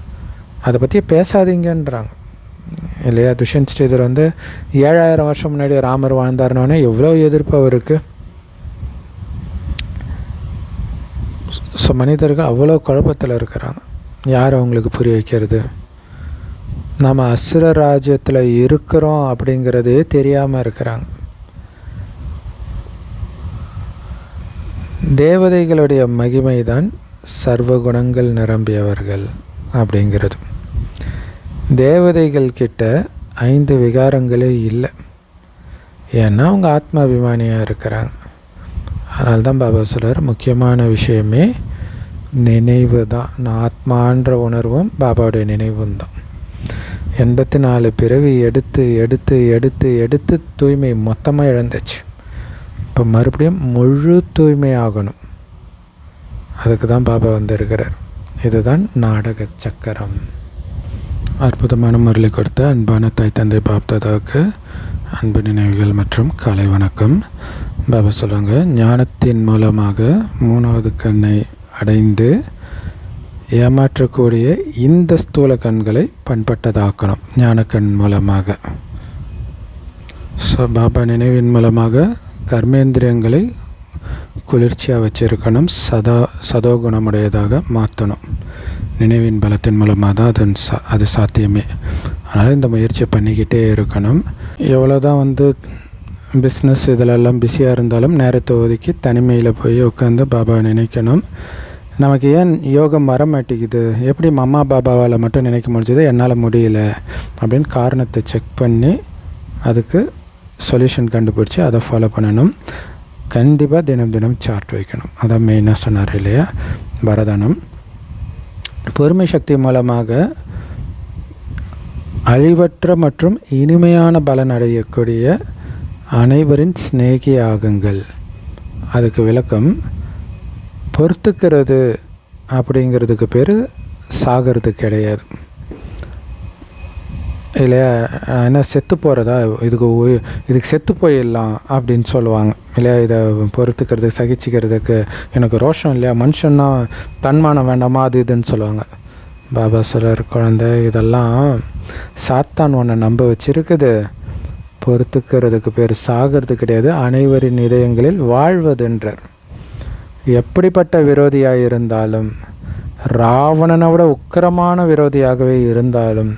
A: அதை பற்றி பேசாதீங்கன்றாங்க இல்லையா? துஷ்யந்த் ஸ்ரீதர் வந்து 7000 வருஷம் முன்னாடி ராமர் வாழ்ந்தாருனோடனே எவ்வளோ எதிர்ப்பு அவருக்கு. ஸோ மனிதர்கள் அவ்வளோ குழப்பத்தில் இருக்கிறாங்க. யார் அவங்களுக்கு புரிய வைக்கிறது? நம்ம அசுர ராஜ்யத்தில் இருக்கிறோம் அப்படிங்கிறதே தெரியாமல் இருக்கிறாங்க. தேவதைகளுடைய மகிமை தான் சர்வ குணங்கள் நிரம்பியவர்கள் அப்படிங்கிறது. தேவதைகள் கிட்ட 5 விகாரங்களே இல்லை. ஏன்னா அவங்க ஆத்மாபிமானியாக இருக்கிறாங்க. அதனால தான் பாபா சொல்கிறார், முக்கியமான விஷயமே நினைவு தான். நான் ஆத்மான்ற உணர்வும் பாபாவுடைய நினைவும் தான். 84 பிறவி எடுத்து எடுத்து எடுத்து எடுத்து தூய்மை மொத்தமாக இழந்துச்சு. இப்போ மறுபடியும் முழு தூய்மை ஆகணும். அதுக்கு தான் பாபா வந்திருக்கிறார். இதுதான் நாடக சக்கரம். அற்புதமான முரளி கொடுத்த அன்பான தாய் தந்தை பாப்தாதாவுக்கு அன்பு நினைவுகள் மற்றும் காலை வணக்கம். பாபா சொல்கிறாங்க, ஞானத்தின் மூலமாக 3வது கண்ணை அடைந்து ஏமாற்றக்கூடிய இந்த ஸ்தூல கண்களை பண்பட்டதாக்கணும் ஞானக்கண் மூலமாக. ஸோ பாபா நினைவின் மூலமாக கர்மேந்திரியங்களை குளிர்ச்சியாக வச்சுருக்கணும், சதோகுணமுடையதாக மாற்றணும். நினைவின் பலத்தின் மூலமாக தான் அது சாத்தியமே. அதனால் இந்த முயற்சியை பண்ணிக்கிட்டே இருக்கணும். எவ்வளோ தான் வந்து பிஸ்னஸ் இதிலெல்லாம் பிஸியாக இருந்தாலும் நேரத்தை ஒதுக்கி தனிமையில் போய் உட்காந்து பாபாவை நினைக்கணும். நமக்கு ஏன் யோகம் வர மாட்டேங்குது, எப்படி அம்மா பாபாவால் மட்டும் நினைக்க முடிஞ்சது, என்னால் முடியல அப்படின்னு காரணத்தை செக் பண்ணி அதுக்கு சொல்யூஷன் கண்டுபிடிச்சி அதை ஃபாலோ பண்ணணும். கண்டிப்பாக தினம் தினம் சார்ட் வைக்கணும். அதான் மெயினாக சொன்னார் இல்லையா? வரதானம் பொறுமை சக்தி மூலமாக அழிவற்ற மற்றும் இனிமையான பலன் அடையக்கூடிய அனைவரின் சிநேகி ஆகுங்கள். அதுக்கு விளக்கம், பொறுத்துக்கிறது அப்படிங்கிறதுக்கு பேர் சாகிறது கிடையாது இல்லையா? என்ன செத்து போகிறதா, இதுக்கு செத்து போயிடலாம் அப்படின்னு சொல்லுவாங்க இல்லையா? இதை பொறுத்துக்கிறது சகிச்சிக்கிறதுக்கு எனக்கு ரோஷம் இல்லையா, மனுஷன்னா தன்மானம் வேண்டாமா, அது இதுன்னு சொல்லுவாங்க. பாபா சொல்கிறார், குழந்தை இதெல்லாம் சாத்தான் உன்னை நம்ப வச்சிருக்குது. பொறுத்துக்கிறதுக்கு பேர் சாகிறது கிடையாது, அனைவரின் இதயங்களில் வாழ்வதுன்றார். எப்படிப்பட்ட விரோதியாக இருந்தாலும், ராவணனை விட உக்கிரமான விரோதியாகவே இருந்தாலும்,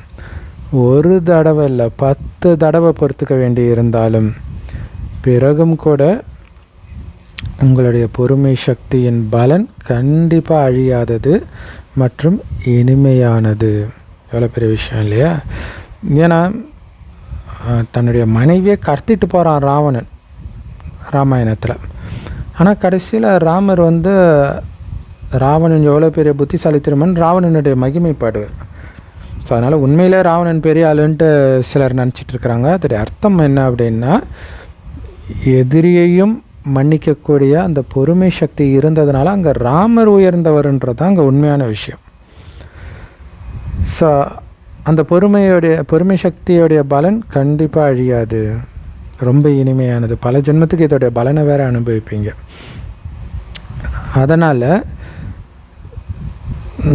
A: ஒரு தடவை இல்லை 10 தடவை பொறுத்துக்க வேண்டி இருந்தாலும் பிறகும் கூட உங்களுடைய பொறுமை சக்தியின் பலன் கண்டிப்பாக அழியாதது மற்றும் இனிமையானது. எவ்வளோ பெரிய விஷயம் இல்லையா? ஏன்னா தன்னுடைய மனைவியை கடத்திட்டு போகிறான் ராவணன் ராமாயணத்தில். ஆனால் கடைசியில் ராமர் வந்து ராவணன் எவ்வளோ பெரிய புத்திசாலித்திரமன் ராவணனுடைய மகிமைப்பாடுவார். ஸோ அதனால் உண்மையிலே ராவணன் பெரிய ஆளுன்ட்டு சிலர் நினச்சிட்ருக்குறாங்க. அதோடைய அர்த்தம் என்ன அப்படின்னா, எதிரியையும் மன்னிக்கக்கூடிய அந்த பொறுமை சக்தி இருந்ததுனால அங்கே ராமர் உயர்ந்தவர்ன்றது தான் அங்கே உண்மையான விஷயம். ஸோ அந்த பொறுமை சக்தியோடைய பலன் கண்டிப்பாக அழியாது, ரொம்ப இனிமையானது. பல ஜென்மத்துக்கு இதோடைய பலனை வேறு அனுபவிப்பீங்க. அதனால்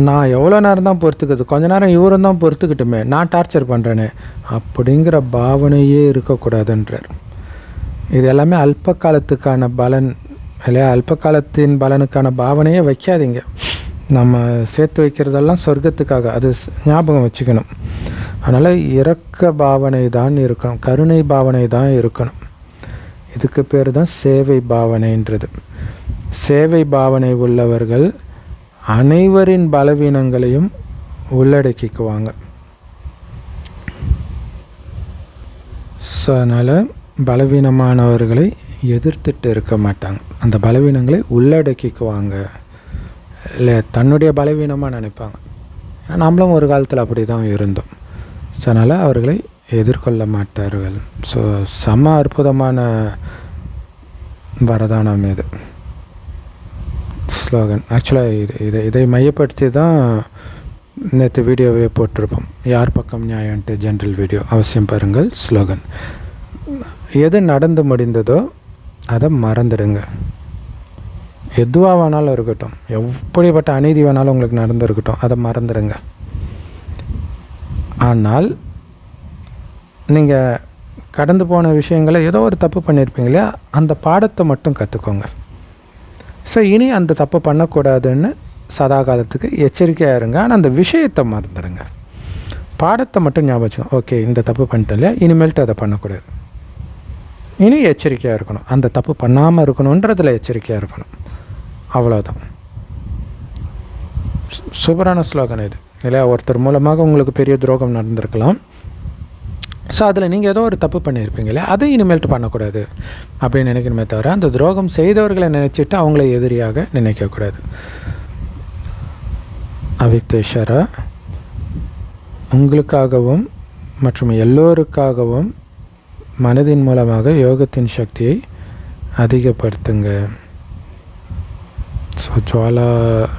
A: நான் எவ்வளோ நேரம் தான் பொறுத்துக்கிறது, கொஞ்ச நேரம் இவரும் தான் பொறுத்துக்கிட்டுமே, நான் டார்ச்சர் பண்ணுறேனே அப்படிங்கிற பாவனையே இருக்கக்கூடாதுன்றார். இது எல்லாமே அல்ப காலத்துக்கான பலன் இல்லையா? அல்ப காலத்தின் பலனுக்கான பாவனையே வைக்காதீங்க. நம்ம சேர்த்து வைக்கிறதெல்லாம் சொர்க்கத்துக்காக, அது ஞாபகம் வச்சுக்கணும். அதனால் இரக்க பாவனை தான் இருக்கணும், கருணை பாவனை தான் இருக்கணும். இதுக்கு பேர் தான் சேவை பாவனைன்றது. சேவை பாவனை உள்ளவர்கள் அனைவரின் பலவீனங்களையும் உள்ளடக்கிக்குவாங்க. ஸோ அதனால் பலவீனமானவர்களை எதிர்த்துட்டு இருக்க மாட்டாங்க. அந்த பலவீனங்களை உள்ளடக்கிக்குவாங்க. இல்லை தன்னுடைய பலவீனமாக நினைப்பாங்க. ஏன்னா நம்மளும் ஒரு காலத்தில் அப்படி தான் இருந்தோம். ஸோ அதனால் அவர்களை எதிர்கொள்ள மாட்டார்கள். ஸோ செம அற்புதமான வரதானம் இது ஸ்லோகன். ஆக்சுவலாக இதை மையப்படுத்தி தான் நேற்று வீடியோவே போட்டிருப்போம். யார் பக்கம் நியாயம்ன்ட்டு ஜென்ரல் வீடியோ அவசியம் பாருங்கள். ஸ்லோகன்: எது நடந்து முடிந்ததோ அதை மறந்துடுங்க. எதுவாக வேணாலும் இருக்கட்டும், எப்படிப்பட்ட அநீதி வேணாலும் உங்களுக்கு நடந்துருக்கட்டும், அதை மறந்துடுங்க. ஆனால் நீங்கள் கடந்து போன விஷயங்களை ஏதோ ஒரு தப்பு பண்ணியிருப்பீங்க இல்லையா, அந்த பாடத்தை மட்டும் கற்றுக்கோங்க. ஸோ இனி அந்த தப்பு பண்ணக்கூடாதுன்னு சதா காலத்துக்கு எச்சரிக்கையாக இருங்க. ஆனால் அந்த விஷயத்தை மறந்துடுங்க. பாடத்தை மட்டும் ஞாபகம் வச்சுக்கோங்க. ஓகே, இந்த தப்பு பண்ணிட்டேன் இல்லையா, இனிமேல்ட்டு அதை பண்ணக்கூடாது. இனி எச்சரிக்கையாக இருக்கணும். அந்த தப்பு பண்ணாமல் இருக்கணுன்றதில் எச்சரிக்கையாக இருக்கணும். அவ்வளோதான். சூப்பரான ஸ்லோகன் இது இல்லையா. ஒருத்தர் மூலமாக உங்களுக்கு பெரிய துரோகம் நடந்திருக்கலாம். ஸோ அதில் நீங்கள் ஏதோ ஒரு தப்பு பண்ணியிருப்பீங்களே, அதை இனிமேல்ட்டு பண்ணக்கூடாது அப்படின்னு நினைக்கணுமே தவிர, அந்த துரோகம் செய்தவர்களை நினச்சிட்டு அவங்கள எதிரியாக நினைக்கக்கூடாது. அவிக்தேஸ்வரா, உங்களுக்காகவும் மற்றும் எல்லோருக்காகவும் மனதின் மூலமாக யோகத்தின் சக்தியை அதிகப்படுத்துங்க. ஸோ ஜுவாலா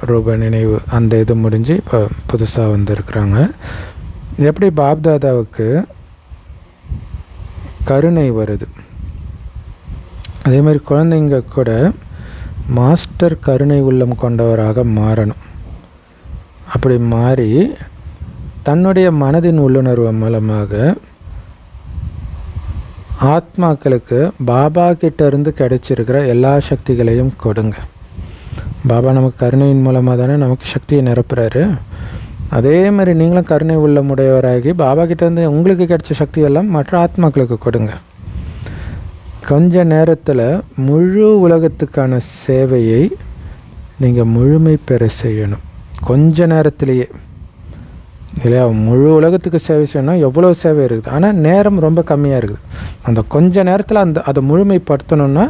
A: ரூப நினைவு அந்த இது முடிஞ்சு இப்போ புதுசாக வந்திருக்கிறாங்க. எப்படி பாப்தாதாவுக்கு கருணை வருது, அதே மாதிரி குழந்தைங்க கூட மாஸ்டர் கருணை உள்ளம் கொண்டவராக மாறணும். அப்படி மாறி தன்னுடைய மனதின் உள்ளுணர்வு மூலமாக ஆத்மாக்களுக்கு பாபா கிட்டேருந்து கிடைச்சிருக்கிற எல்லா சக்திகளையும் கொடுங்க. பாபா நமக்கு கருணையின் மூலமாக தானே நமக்கு சக்தியை நிரப்புறாரு. அதே மாதிரி நீங்களும் கருணை உள்ளமுடையவராகி பாபா கிட்டேருந்து உங்களுக்கு கிடைச்ச சக்தியெல்லாம் மற்ற ஆத்மாக்களுக்கு கொடுங்க. கொஞ்ச நேரத்தில் முழு உலகத்துக்கான சேவையை நீங்கள் முழுமை பெற செய்யணும். கொஞ்ச நேரத்திலேயே இல்லையா. முழு உலகத்துக்கு சேவை செய்யணும், எவ்வளோ சேவை இருக்குது. ஆனால் நேரம் ரொம்ப கம்மியாக இருக்குது. அந்த கொஞ்ச நேரத்தில் அதை முழுமைப்படுத்தணுன்னா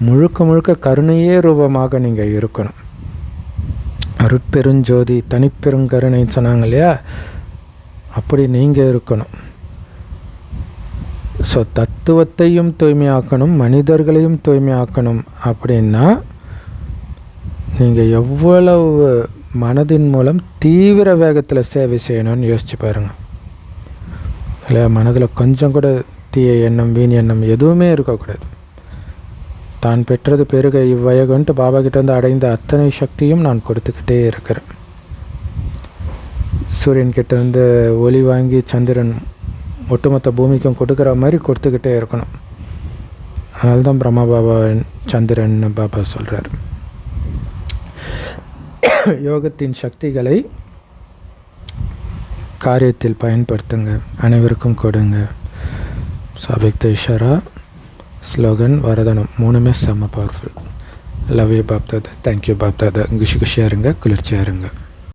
A: முழுக்க முழுக்க கருணையே ரூபமாக நீங்கள் இருக்கணும். அருட்பெருஞ்சோதி தனிப்பெருங்கருணைன்னு சொன்னாங்க இல்லையா, அப்படி நீங்கள் இருக்கணும். ஸோ தத்துவத்தையும் தூய்மையாக்கணும், மனிதர்களையும் தூய்மையாக்கணும். அப்படின்னா நீங்கள் எவ்வளவு மனதின் மூலம் தீவிர வேகத்தில் சேவை செய்யணும்னு யோசிச்சு பாருங்கள் இல்லையா. மனதில் கொஞ்சம் கூட தீய எண்ணம், வீண் எண்ணம் எதுவுமே இருக்கக்கூடாது. தான் பெற்றது பெருக இவ்வயகன்ட்டு பாபா கிட்டேருந்து அடைந்த அத்தனை சக்தியும் நான் கொடுத்துக்கிட்டே இருக்கிறேன். சூரியன் கிட்டேருந்து ஒளி வாங்கி சந்திரன் ஒட்டுமொத்த பூமிக்கும் கொடுக்குற மாதிரி கொடுத்துக்கிட்டே இருக்கணும். அதனால தான் பிரம்மா பாபா சந்திரன் பாபா சொல்கிறார். யோகத்தின் சக்திகளை காரியத்தில் பயன்படுத்துங்க, அனைவருக்கும் கொடுங்க. அவிக்தேஸ்வரா ஸ்லோகன் வரதானம் மூணுமே செம்ம powerful. Love you Bapdada. Thank you Bapdada. குஷியாக இருங்க, குளிர்ச்சியாக இருங்க.